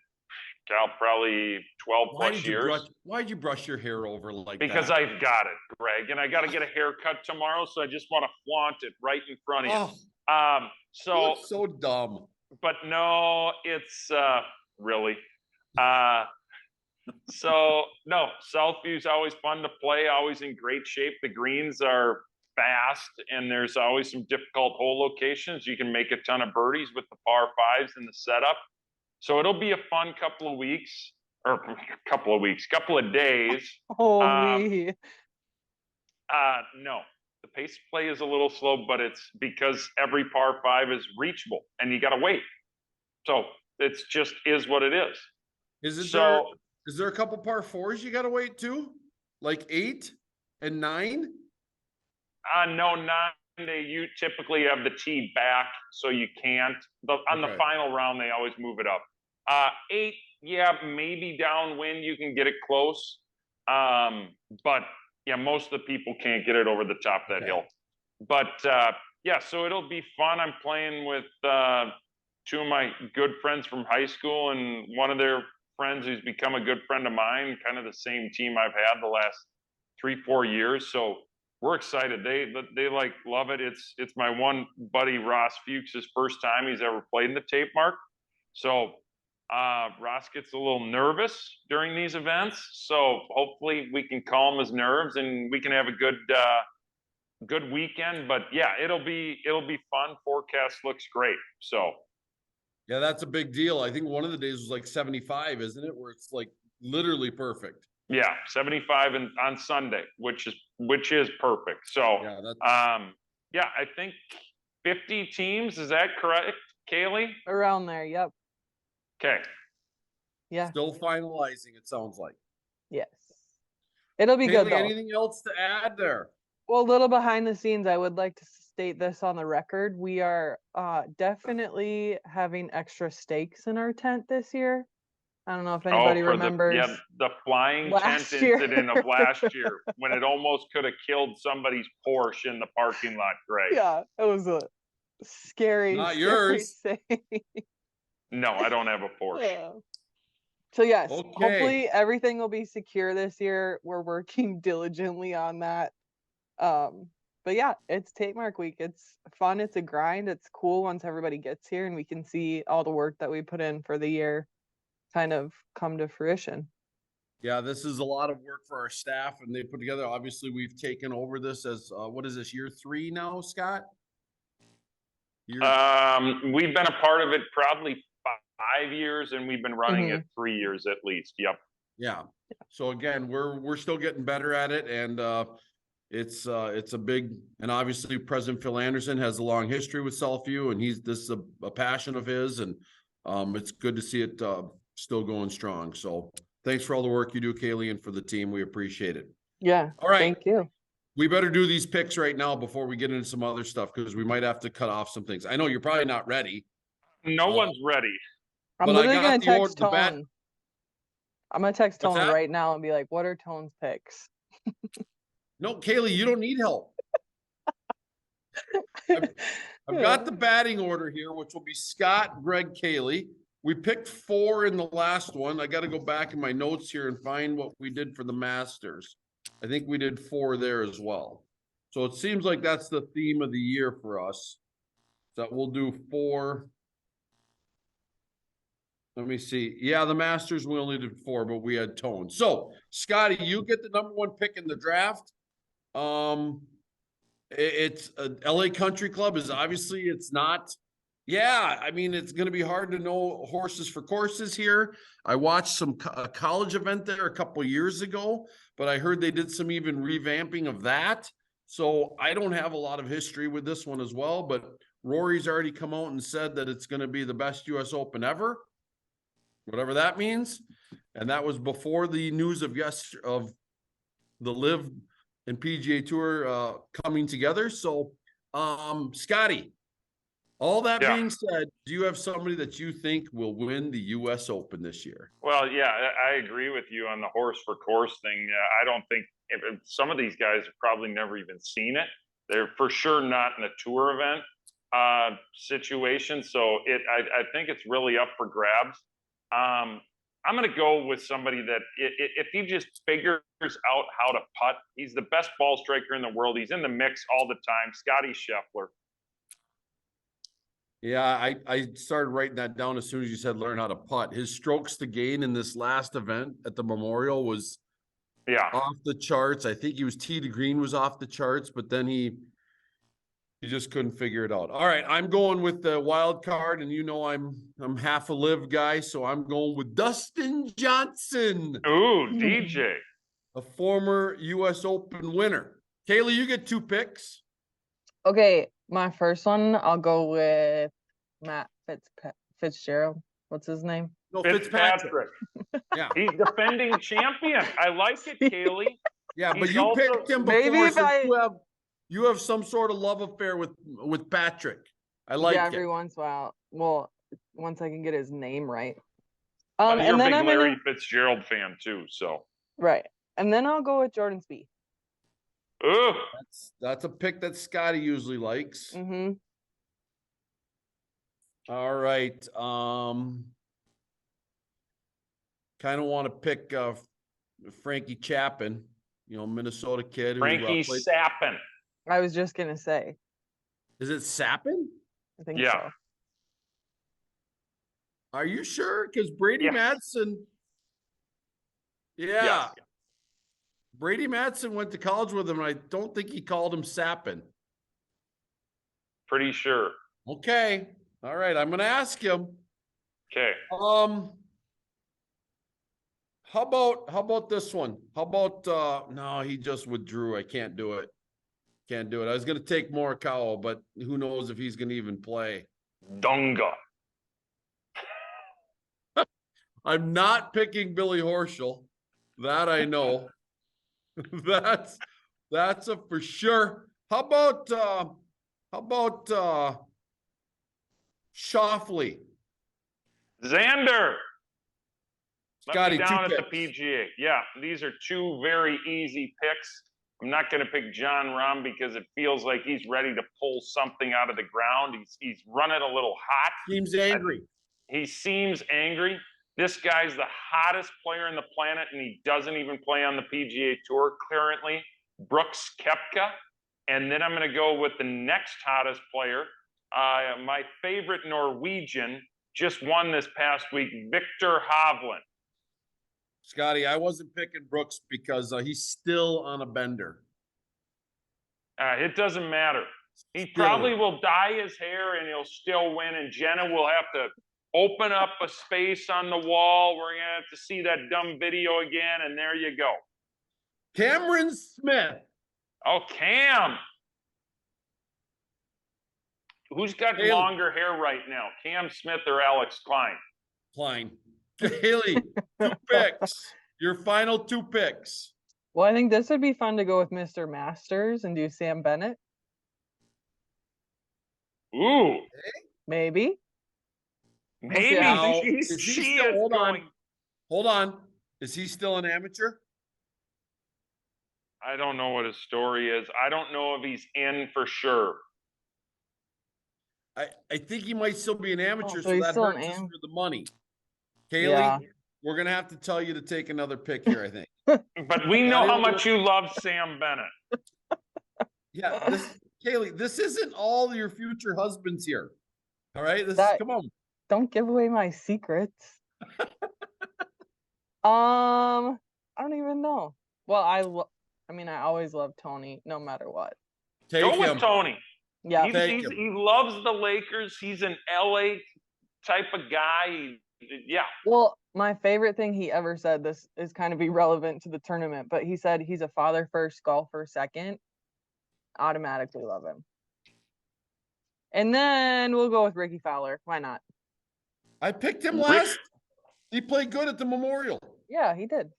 Speaker 2: probably 12 plus years.
Speaker 1: Why'd you brush your hair over like that?
Speaker 2: Because I've got it, Greg, and I got to get a haircut tomorrow, so I just want to flaunt it right in front of you.
Speaker 1: So dumb.
Speaker 2: But no, it's really. So no, Southview's always fun to play, always in great shape. The greens are fast, and there's always some difficult hole locations. You can make a ton of birdies with the par fives in the setup. So it'll be a fun couple of days.
Speaker 4: Holy.
Speaker 2: No, the pace of play is a little slow, but it's because every par five is reachable, and you got to wait. So it's just is what it is.
Speaker 1: Is there a couple par fours you got to wait too? Like 8 and 9?
Speaker 2: No, 9. You typically have the tee back, so you can't. On the final round, they always move it up. 8, yeah, maybe downwind you can get it close. But yeah, most of the people can't get it over the top of that hill. But yeah, so it'll be fun. I'm playing with 2 of my good friends from high school, and one of their friends who's become a good friend of mine, kind of the same team I've had the last 3-4 years. So we're excited. They like love it. It's my one buddy, Ross Fuchs' first time he's ever played in the Tape Mark. So Ross gets a little nervous during these events. So hopefully we can calm his nerves and we can have a good weekend. But yeah, it'll be fun. Forecast looks great. So
Speaker 1: yeah, that's a big deal. I think one of the days was like 75, isn't it? Where it's like literally perfect.
Speaker 2: Yeah, 75 on Sunday, which is perfect. So yeah, I think 50 teams. Is that correct, Kaylee?
Speaker 4: Around there, yep.
Speaker 2: Okay.
Speaker 4: Yeah.
Speaker 1: Still finalizing, it sounds like.
Speaker 4: Yes. It'll be good
Speaker 1: Haley,
Speaker 4: though.
Speaker 1: anything else to add there?
Speaker 4: Well, a little behind the scenes, I would like to state this on the record. We are definitely having extra stakes in our tent this year. I don't know if anybody remembers
Speaker 2: the flying tent
Speaker 4: last year.
Speaker 2: incident of last year when it almost could have killed somebody's Porsche in the parking lot, Greg.
Speaker 4: Yeah, it was a scary,
Speaker 1: Not
Speaker 4: scary
Speaker 1: yours.
Speaker 4: thing.
Speaker 2: No, I don't have a Porsche.
Speaker 4: Yeah. So yes,
Speaker 1: Okay.
Speaker 4: hopefully everything will be secure this year. We're working diligently on that. But yeah, it's Tape Mark Week. It's fun. It's a grind. It's cool once everybody gets here and we can see all the work that we put in for the year kind of come to fruition.
Speaker 1: Yeah, this is a lot of work for our staff and they put together. Obviously, we've taken over this as what is this, year 3 now, Scott?
Speaker 2: We've been a part of it probably 5 years, and we've been running it 3 years at least. Yep.
Speaker 1: Yeah. So again, we're still getting better at it, and it's a big, and obviously President Phil Anderson has a long history with Southview, and this is a passion of his, and it's good to see it still going strong. So thanks for all the work you do, Kaylee, and for the team. We appreciate it.
Speaker 4: Yeah.
Speaker 1: All right.
Speaker 4: Thank you.
Speaker 1: We better do these picks right now before we get into some other stuff, because we might have to cut off some things. I know you're probably not ready.
Speaker 2: No one's ready.
Speaker 4: I'm literally going to text Tone. I'm going to text Tone right now and be like, what are Tone's picks?
Speaker 1: No, Kaylee, you don't need help. I've got the batting order here, which will be Scott, Greg, Kaylee. We picked 4 in the last one. I got to go back in my notes here and find what we did for the Masters. I think we did 4 there as well. So it seems like that's the theme of the year for us. So we'll do 4. Let me see. Yeah, the Masters, we only did 4, but we had Tone. So, Scotty, you get the #1 pick in the draft. It's LA Country Club is obviously it's not. Yeah, I mean, it's going to be hard to know horses for courses here. I watched a college event there a couple years ago, but I heard they did some even revamping of that. So I don't have a lot of history with this one as well, but Rory's already come out and said that it's going to be the best US Open ever, whatever that means. And that was before the news of the Live and PGA Tour coming together. So, Scotty, all that being said, do you have somebody that you think will win the US Open this year?
Speaker 2: Well, yeah, I agree with you on the horse for course thing. I don't think if some of these guys have probably never even seen it. They're for sure not in a tour event situation. So I think it's really up for grabs. I'm going to go with somebody that if he just figures out how to putt, he's the best ball striker in the world. He's in the mix all the time. Scotty Scheffler.
Speaker 1: Yeah, I started writing that down as soon as you said learn how to putt. His strokes to gain in this last event at the Memorial was off the charts. I think he was tee to green was off the charts, but then he just couldn't figure it out. All right, I'm going with the wild card, and you know I'm half a Live guy, so I'm going with Dustin Johnson.
Speaker 2: Ooh, DJ.
Speaker 1: A former US Open winner. Kaylee, you get 2 picks.
Speaker 4: Okay, my first one, I'll go with Matt Fitzgerald. What's his name?
Speaker 1: No, Fitzpatrick.
Speaker 2: Yeah. He's defending champion. I like it, Kaylee.
Speaker 1: Yeah, but you picked him before.
Speaker 4: Maybe if
Speaker 1: you have some sort of love affair with Patrick. I like it.
Speaker 4: Every once in a while. Well, once I can get his name right.
Speaker 2: You're
Speaker 4: and then
Speaker 2: a big
Speaker 4: I'm
Speaker 2: Larry Fitzgerald fan too, so.
Speaker 4: Right. And then I'll go with Jordan Spieth.
Speaker 2: Ooh.
Speaker 1: That's a pick that Scotty usually likes.
Speaker 4: Mm-hmm.
Speaker 1: All right. Kind of want to pick Frankie Chapin, Minnesota kid.
Speaker 2: Frankie Sappin.
Speaker 4: I was just gonna say.
Speaker 1: Is it Sappin?
Speaker 4: I think so.
Speaker 1: Are you sure? Because Brady Madsen. Yeah. Brady Madsen went to college with him, and I don't think he called him Sappin.
Speaker 2: Pretty sure.
Speaker 1: Okay. All right. I'm going to ask him.
Speaker 2: Okay.
Speaker 1: How about this one? How about no, he just withdrew. I can't do it. I was going to take Morikawa, but who knows if he's going to even play.
Speaker 2: Dunga.
Speaker 1: I'm not picking Billy Horschel. That I know. That's a for sure. How about Shoffley?
Speaker 2: Xander.
Speaker 1: Scotty,
Speaker 2: Let me down
Speaker 1: two
Speaker 2: at the
Speaker 1: picks.
Speaker 2: PGA. Yeah, these are two very easy picks. I'm not going to pick John Rahm because it feels like he's ready to pull something out of the ground. He's running a little hot.
Speaker 1: Seems angry.
Speaker 2: He seems angry. This guy's the hottest player on the planet, and he doesn't even play on the PGA Tour currently. Brooks Koepka. And then I'm going to go with the next hottest player, my favorite Norwegian, just won this past week, Victor Hovland.
Speaker 1: Scotty, I wasn't picking Brooks because he's still on a bender.
Speaker 2: It doesn't matter. He probably will dye his hair and he'll still win. And Jenna will have to open up a space on the wall. We're going to have to see that dumb video again. And there you go.
Speaker 1: Cameron Smith.
Speaker 2: Oh, Cam. Who's got longer hair right now? Cam Smith or Alex Kline?
Speaker 1: Kline. Haley, 2 picks. Your final 2 picks.
Speaker 4: Well, I think this would be fun to go with Mr. Masters and do Sam Bennett.
Speaker 2: Ooh.
Speaker 4: Maybe.
Speaker 2: Maybe.
Speaker 1: Now, Hold on. Is he still an amateur?
Speaker 2: I don't know what his story is. I don't know if he's in for sure.
Speaker 1: I think he might still be an amateur,
Speaker 4: so
Speaker 1: so
Speaker 4: he's
Speaker 1: that
Speaker 4: still
Speaker 1: hurts
Speaker 4: an
Speaker 1: us for the money. Kaylee,
Speaker 4: Yeah.
Speaker 1: we're going to have to tell you to take another pick here, I think.
Speaker 2: But we know how much you love Sam Bennett.
Speaker 1: Yeah, Kaylee, this isn't all your future husbands here. All right? Come on.
Speaker 4: Don't give away my secrets. I don't even know. Well, I always love Tony, no matter what.
Speaker 2: Go with Tony.
Speaker 4: Yeah,
Speaker 2: he loves the Lakers. He's an LA type of guy. Yeah.
Speaker 4: Well, my favorite thing he ever said, this is kind of irrelevant to the tournament, but he said he's a father first, golfer second. Automatically love him. And then we'll go with Ricky Fowler. Why not?
Speaker 1: I picked him last. He played good at the Memorial.
Speaker 4: Yeah, he did.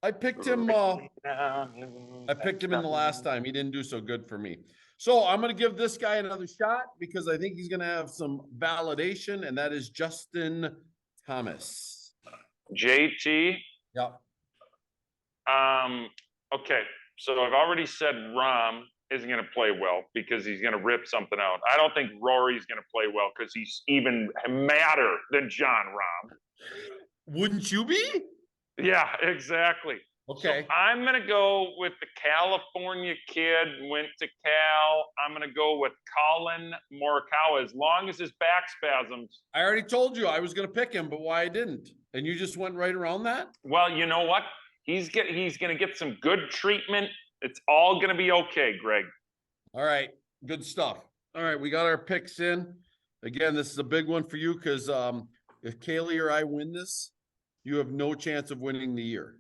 Speaker 1: I picked him. I picked him in the last time. He didn't do so good for me. So I'm going to give this guy another shot because I think he's going to have some validation, and that is Justin Thomas.
Speaker 2: JT.
Speaker 1: Yep.
Speaker 2: Okay. So I've already said Rahm isn't going to play well because he's going to rip something out. I don't think Rory's going to play well because he's even madder than John Rahm.
Speaker 1: Wouldn't you be?
Speaker 2: Yeah, exactly.
Speaker 1: Okay.
Speaker 2: So I'm going to go with the California kid, went to Cal. I'm going to go with Colin Morikawa as long as his back spasms.
Speaker 1: I already told you I was going to pick him, but why I didn't. And you just went right around that?
Speaker 2: Well, you know what? He's going to get some good treatment. It's all going to be okay, Greg.
Speaker 1: All right. Good stuff. All right. We got our picks in. Again, this is a big one for you because if Kaylee or I win this, you have no chance of winning the year.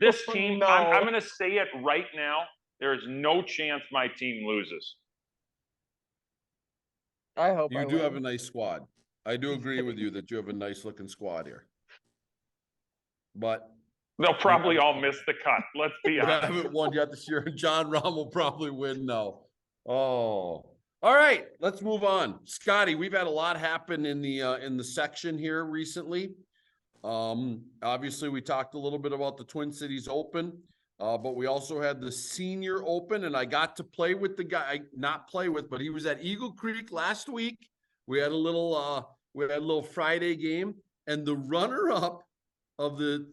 Speaker 2: This team, no. I'm going to say it right now. There is no chance my team loses.
Speaker 4: I hope
Speaker 1: you do have a nice squad. I do agree with you that you have a nice looking squad here. But
Speaker 2: they'll probably all miss the cut. Let's be honest.
Speaker 1: I haven't won yet this year. John Rahm will probably win now. Oh. All right, let's move on. Scotty, we've had a lot happen in the section here recently. Obviously we talked a little bit about the Twin Cities Open, but we also had the Senior Open, and I got to play with the guy, not play with, but he was at Eagle Creek last week. We had a little Friday game, and the runner-up of the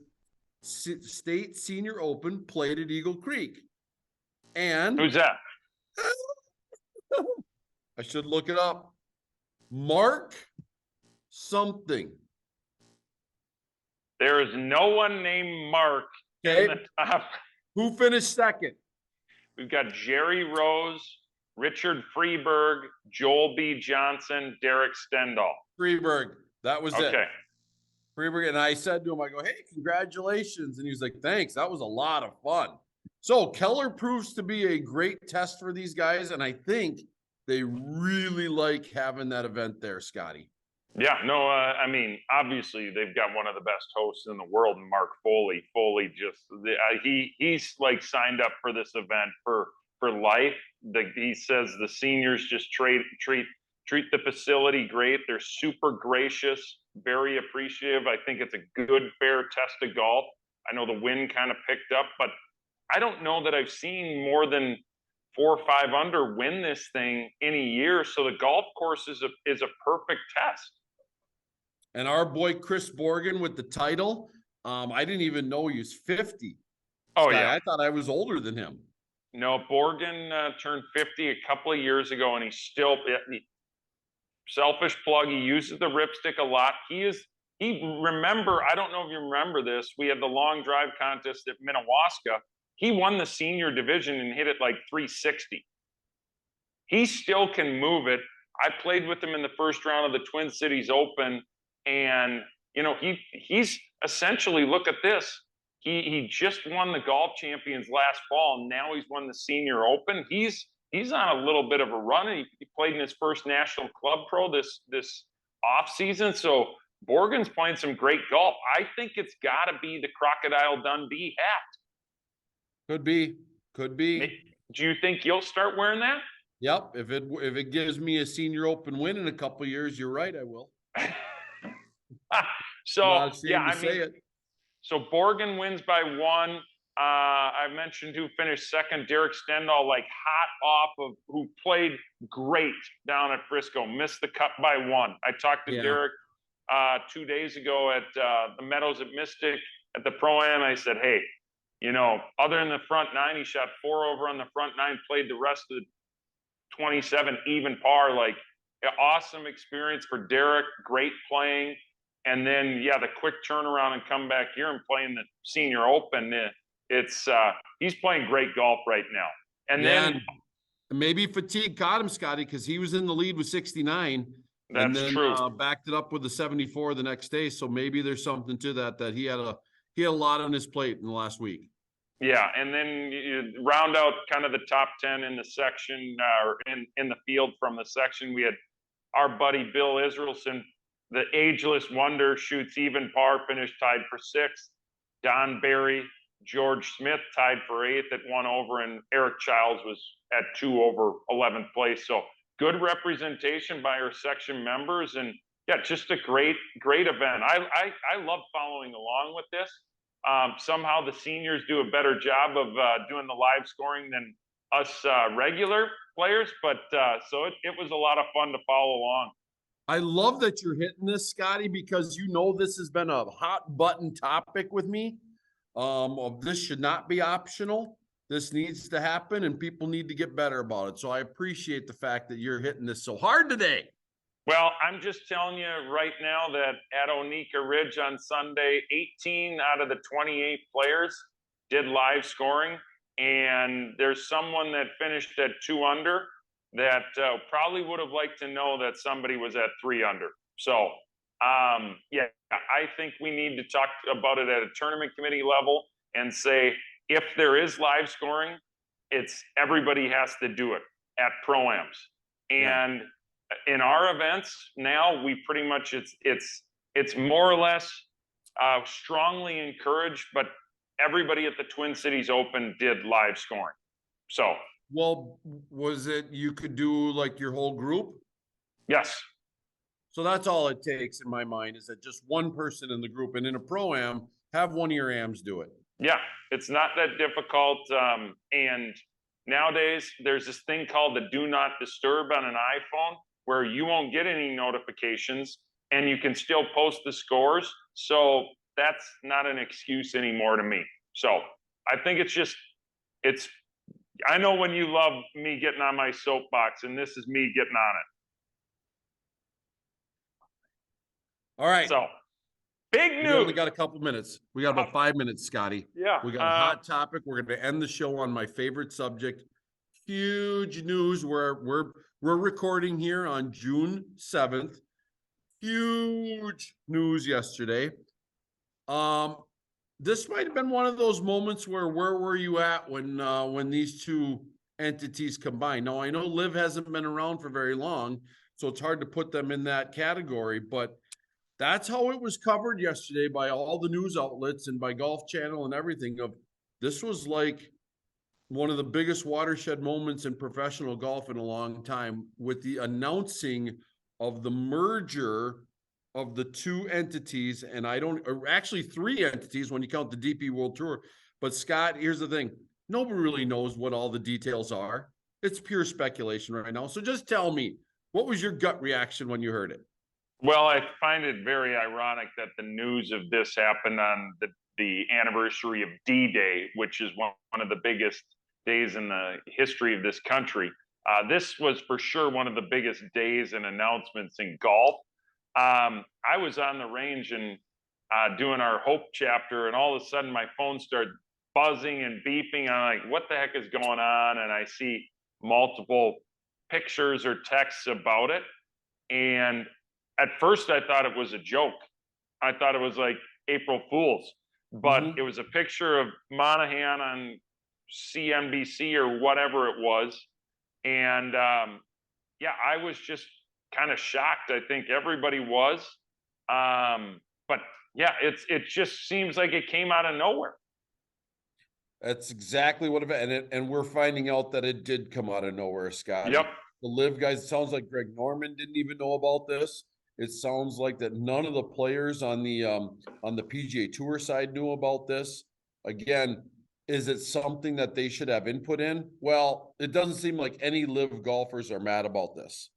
Speaker 1: State Senior Open played at Eagle Creek. And
Speaker 2: who's that?
Speaker 1: I should look it up. Mark something.
Speaker 2: There is no one named Mark in the top.
Speaker 1: Who finished second?
Speaker 2: We've got Jerry Rose, Richard Freeberg, Joel B. Johnson, Derek Stendhal.
Speaker 1: Freeberg. That was it.
Speaker 2: Okay.
Speaker 1: Freeberg, and I said to him, I go, hey, congratulations. And he was like, thanks. That was a lot of fun. So Keller proves to be a great test for these guys, and I think they really like having that event there, Scotty.
Speaker 2: Yeah, no, I mean, obviously they've got one of the best hosts in the world, Mark Foley. Foley just he's like signed up for this event for life. He says the seniors just treat the facility great. They're super gracious, very appreciative. I think it's a good, fair test of golf. I know the wind kind of picked up, but I don't know that I've seen more than 4 or 5 under win this thing in a year. So the golf course is a perfect test.
Speaker 1: And our boy Chris Borgen with the title, I didn't even know he was 50.
Speaker 2: Oh,
Speaker 1: Scott,
Speaker 2: yeah.
Speaker 1: I thought I was older than him.
Speaker 2: No, Borgen turned 50 a couple of years ago, and he's still selfish plug. He uses the ripstick a lot. Remember, I don't know if you remember this. We had the long drive contest at Minnewaska. He won the senior division and hit it like 360. He still can move it. I played with him in the first round of the Twin Cities Open, and he's essentially, look at this. He just won the golf champions last fall, and now he's won the senior open. He's on a little bit of a run. He played in his first national club pro this off season. So Borgen's playing some great golf. I think it's got to be the Crocodile Dundee hat.
Speaker 1: Could be.
Speaker 2: Do you think you'll start wearing that?
Speaker 1: Yep. If it gives me a senior open win in a couple of years, you're right. I will.
Speaker 2: So yeah, so Borgen wins by 1. I mentioned who finished second, Derek Stendal, like hot off of, who played great down at Frisco, missed the cut by 1. I talked to Derek 2 days ago at the Meadows at Mystic at the Pro-Am. I said, hey, other than the front 9, he shot 4 over on the front 9, played the rest of the 27 even par. Like, awesome experience for Derek, great playing. And then, the quick turnaround and come back here and playing the senior open. He's playing great golf right now. And then
Speaker 1: maybe fatigue caught him, Scotty, because he was in the lead with 69.
Speaker 2: That's true.
Speaker 1: Backed it up with the 74 the next day. So maybe there's something to that he had a lot on his plate in the last week.
Speaker 2: Yeah, and then you round out kind of the top 10 in the section, or in the field from the section. We had our buddy Bill Israelson, the ageless wonder, shoots even par, finished tied for 6th. Don Barry, George Smith tied for 8th at 1 over, and Eric Childs was at 2 over, 11th place. So good representation by our section members, and just a great event. I love following along with this. Somehow the seniors do a better job of doing the live scoring than us regular players, but so it was a lot of fun to follow along.
Speaker 1: I love that you're hitting this, Scotty, because this has been a hot button topic with me. This should not be optional. This needs to happen, and people need to get better about it. So I appreciate the fact that you're hitting this so hard today.
Speaker 2: Well, I'm just telling you right now that at Onika Ridge on Sunday, 18 out of the 28 players did live scoring, and there's someone that finished at 2 under that probably would have liked to know that somebody was at 3 under. So, I think we need to talk about it at a tournament committee level and say, if there is live scoring, it's everybody has to do it at Pro-Ams. And in our events now, we pretty much, it's more or less strongly encouraged, but everybody at the Twin Cities Open did live scoring. So,
Speaker 1: well, was it you could do like your whole group?
Speaker 2: Yes.
Speaker 1: So that's all it takes in my mind, is that just one person in the group, and in a Pro-Am, have one of your AMs do it.
Speaker 2: Yeah, it's not that difficult. And nowadays there's this thing called the do not disturb on an iPhone, where you won't get any notifications and you can still post the scores. So that's not an excuse anymore to me. So I think I know when you love me getting on my soapbox, and this is me getting on it.
Speaker 1: All right.
Speaker 2: So big news.
Speaker 1: We only got a couple minutes. We got about 5 minutes, Scotty.
Speaker 2: Yeah.
Speaker 1: We got a hot topic. We're going to end the show on my favorite subject. Huge news. We're recording here on June 7th. Huge news yesterday. This might have been one of those moments where were you at when these two entities combined? Now, I know Liv hasn't been around for very long, So it's hard to put them in that category, but that's how it was covered yesterday by all the news outlets and by Golf Channel and everything. Of this was like one of the biggest watershed moments in professional golf in a long time, with the announcing of the merger of the two entities. And or actually 3 entities when you count the DP World Tour. But Scott, here's the thing. Nobody really knows what all the details are. It's pure speculation right now. So just tell me, what was your gut reaction when you heard it?
Speaker 2: Well, I find it very ironic that the news of this happened on the anniversary of D-Day, which is one of the biggest days in the history of this country. This was for sure one of the biggest days and announcements in golf. I was on the range and doing our Hope chapter, and all of a sudden my phone started buzzing and beeping. I'm like, what the heck is going on? And I see multiple pictures or texts about it. And at first I thought it was a joke. I thought it was like April Fool's, but it was a picture of Monahan on CNBC or whatever it was. And yeah, I was just kind of shocked. I think everybody was. But yeah, it just seems like it came out of nowhere.
Speaker 1: That's exactly what and we're finding out that it did come out of nowhere, Scott.
Speaker 2: Yep.
Speaker 1: The live guys, it sounds like Greg Norman didn't even know about this. It sounds like that none of the players on the PGA Tour side knew about this. Again, is it something that they should have input in? Well, it doesn't seem like any live golfers are mad about this.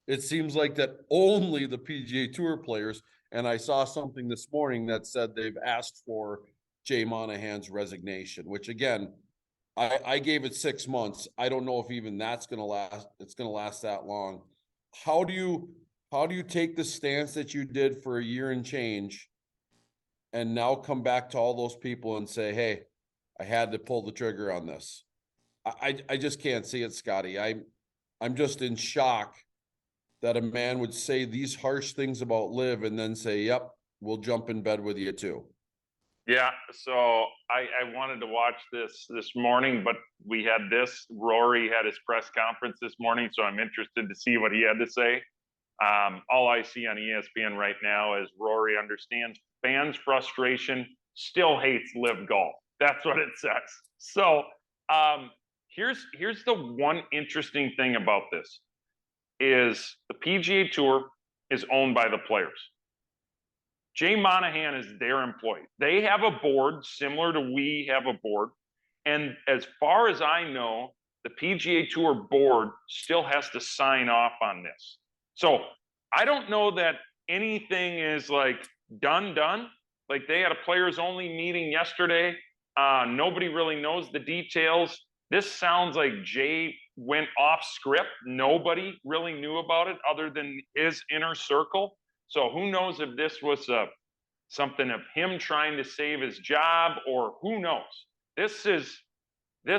Speaker 1: It seems like that only the PGA Tour players, and I saw something this morning that said they've asked for Jay Monahan's resignation, which again, I gave it 6 months. I don't know if even that's going to last. It's going to last that long. How do you take the stance that you did for a year and change and now come back to all those people and say, hey, I had to pull the trigger on this? I just can't see it, Scotty. I'm just in shock that a man would say these harsh things about live and then say, yep, we'll jump in bed with you too.
Speaker 2: Yeah, so I wanted to watch this morning, but we had Rory had his press conference this morning, so I'm interested to see what he had to say. All I see on ESPN right now is Rory understands fans' frustration, still hates live golf. That's what it says. So here's the one interesting thing about this is the PGA Tour is owned by the players. Jay Monahan is their employee. They have a board similar to we have a board. And as far as I know, the PGA Tour board still has to sign off on this. So I don't know that anything is like done. Like they had a players only meeting yesterday. Nobody really knows the details. This sounds like Jay went off script. Nobody really knew about it other than his inner circle. So who knows if this was something of him trying to save his job, or who knows? This is going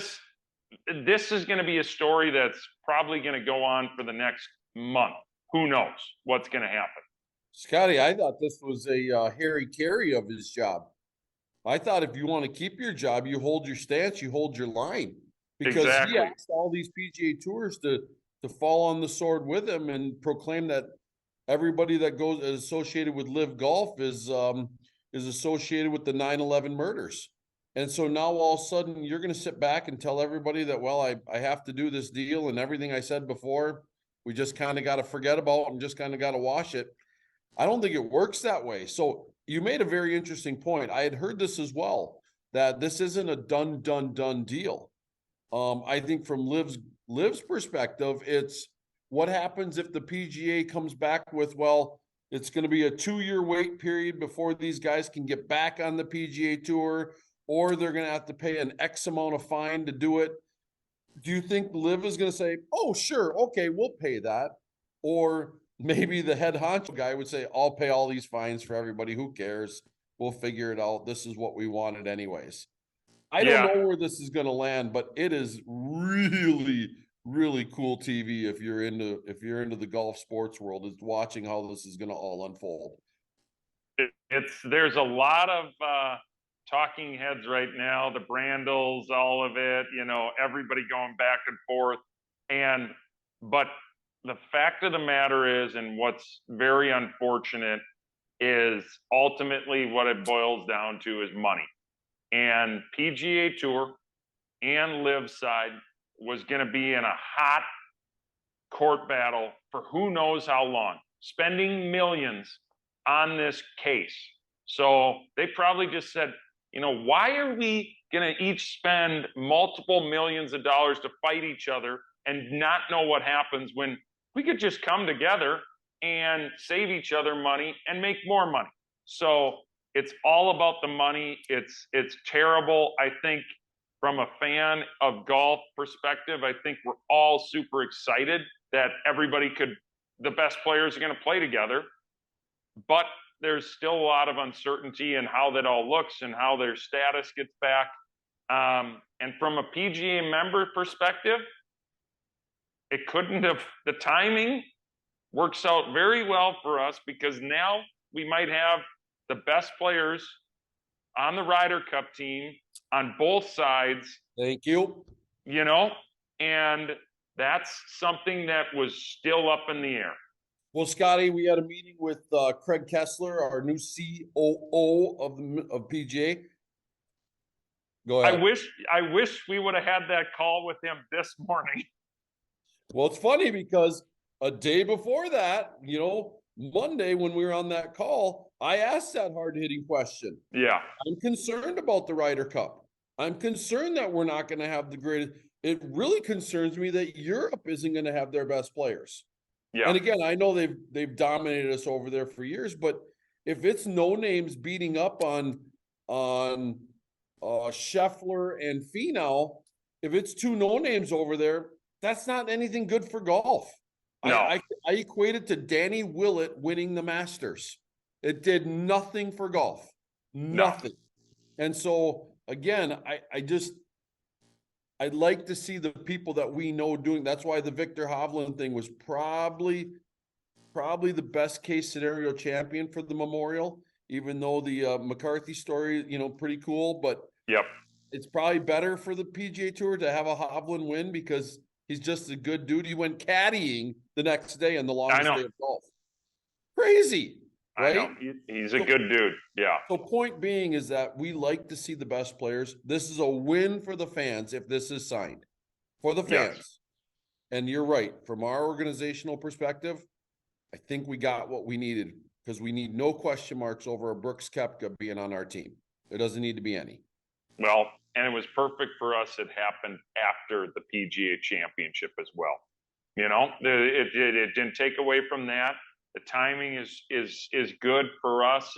Speaker 2: to be a story that's probably going to go on for the next month. Who knows what's going to happen?
Speaker 1: Scotty, I thought this was a Harry Carey of his job. I thought if you want to keep your job, you hold your stance, you hold your line. Because
Speaker 2: exactly.
Speaker 1: He asked all these PGA Tours to fall on the sword with him and proclaim that everybody that goes associated with live golf is associated with the 9/11 murders. And so now all of a sudden you're going to sit back and tell everybody that, well, I have to do this deal, and everything I said before, we just kind of got to forget about and just kind of got to wash it. I don't think it works that way. So you made a very interesting point. I had heard this as well, that this isn't a done deal. I think from Liv's perspective, it's what happens if the PGA comes back with, well, it's going to be a 2-year wait period before these guys can get back on the PGA Tour, or they're going to have to pay an X amount of fine to do it. Do you think Liv is going to say, oh, sure, okay, we'll pay that? Or maybe the head honcho guy would say, I'll pay all these fines for everybody. Who cares? We'll figure it out. This is what we wanted anyways. I don't know where this is going to land, but it is really, really cool TV if you're into the golf sports world, is watching how this is going to all unfold.
Speaker 2: There's a lot of talking heads right now, the Brandles, all of it, everybody going back and forth. But the fact of the matter is, and what's very unfortunate is ultimately what it boils down to is money. And PGA Tour and Live side was going to be in a hot court battle for who knows how long, spending millions on this case. So they probably just said, you know, why are we going to each spend multiple millions of dollars to fight each other and not know what happens when we could just come together and save each other money and make more money? So it's all about the money. It's terrible. I think from a fan of golf perspective, I think we're all super excited that the best players are going to play together. But there's still a lot of uncertainty in how that all looks and how their status gets back. And from a PGA member perspective, the timing works out very well for us, because now we might have the best players on the Ryder Cup team on both sides.
Speaker 1: Thank you.
Speaker 2: You know, and that's something that was still up in the air.
Speaker 1: Well, Scotty, we had a meeting with Craig Kessler, our new COO of PGA. Go ahead.
Speaker 2: I wish we would have had that call with him this morning.
Speaker 1: Well, it's funny because a day before that, you know, Monday when we were on that call, I asked that hard-hitting question.
Speaker 2: Yeah.
Speaker 1: I'm concerned about the Ryder Cup. I'm concerned that we're not going to have the greatest. It really concerns me that Europe isn't going to have their best players. Yeah. And again, I know they've dominated us over there for years, but if it's no names beating up on Scheffler and Finau, if it's two no names over there, that's not anything good for golf. No. I equate it to Danny Willett winning the Masters. It did nothing for golf. Nothing. No. And so again, I'd like to see the people that we know doing. That's why the Victor Hovland thing was probably the best case scenario champion for the Memorial, even though the McCarthy story, you know, pretty cool. But
Speaker 2: yep,
Speaker 1: it's probably better for the PGA Tour to have a Hovland win because he's just a good dude. He went caddying the next day on the longest day of golf. Crazy. Right?
Speaker 2: I know. He's a good dude. Yeah.
Speaker 1: So point being is that we like to see the best players. This is a win for the fans if this is signed. For the fans. Yes. And you're right. From our organizational perspective, I think we got what we needed because we need no question marks over a Brooks Koepka being on our team. There doesn't need to be any.
Speaker 2: Well, and it was perfect for us. It happened after the PGA Championship as well. You know, it didn't take away from that. The timing is good for us.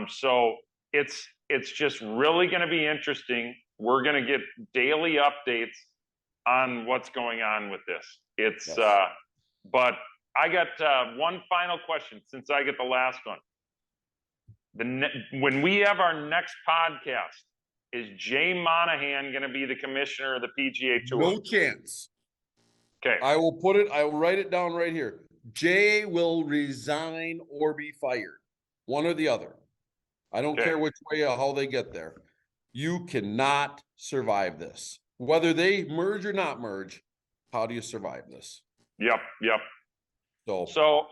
Speaker 2: So it's just really going to be interesting. We're going to get daily updates on what's going on with this. Yes. But I got one final question since I get the last one. When we have our next podcast, is Jay Monahan going to be the commissioner of the PGA Tour?
Speaker 1: No chance.
Speaker 2: Okay.
Speaker 1: I will write it down right here. Jay will resign or be fired. One or the other. I don't care which way or how they get there. You cannot survive this. Whether they merge or not merge, how do you survive this?
Speaker 2: Yep. So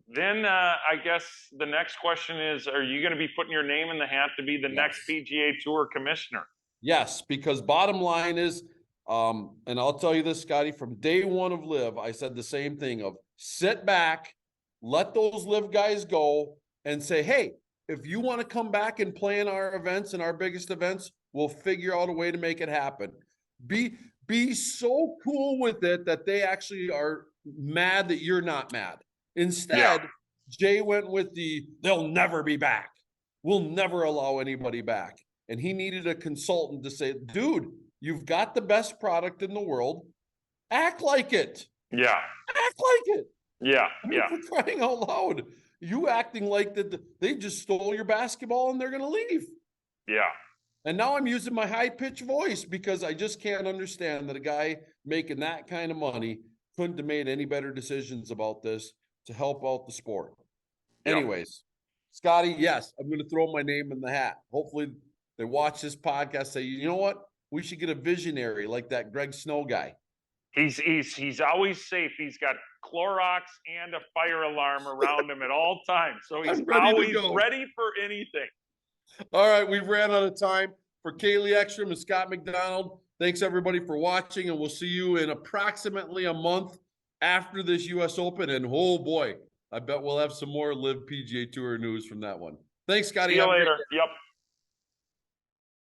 Speaker 2: then I guess the next question is, are you going to be putting your name in the hat to be the next PGA Tour commissioner?
Speaker 1: Yes, because bottom line is, and I'll tell you this, Scotty, from day one of Live, I said the same thing of sit back, let those Live guys go and say, hey, if you want to come back and play in our events and our biggest events, we'll figure out a way to make it happen. Be so cool with it that they actually are mad that you're not mad. Instead, Jay went with they'll never be back. We'll never allow anybody back. And he needed a consultant to say, dude, you've got the best product in the world. Act like it.
Speaker 2: Yeah.
Speaker 1: Act like it.
Speaker 2: Yeah.
Speaker 1: I mean, for crying out loud. You acting like that they just stole your basketball and they're going to leave.
Speaker 2: Yeah.
Speaker 1: And now I'm using my high-pitched voice because I just can't understand that a guy making that kind of money couldn't have made any better decisions about this to help out the sport. Yep. Anyways, Scotty, yes, I'm going to throw my name in the hat. Hopefully they watch this podcast, say, you know what? We should get a visionary like that Greg Snow guy.
Speaker 2: He's always safe. He's got Clorox and a fire alarm around him at all times. So he's always ready for anything.
Speaker 1: All right, we've ran out of time. For Kaylee Ekstrom and Scott McDonald, thanks everybody for watching, and we'll see you in approximately a month after this U.S. Open. And oh boy, I bet we'll have some more Live PGA Tour news from that one. Thanks, Scotty.
Speaker 2: See you later. Yep.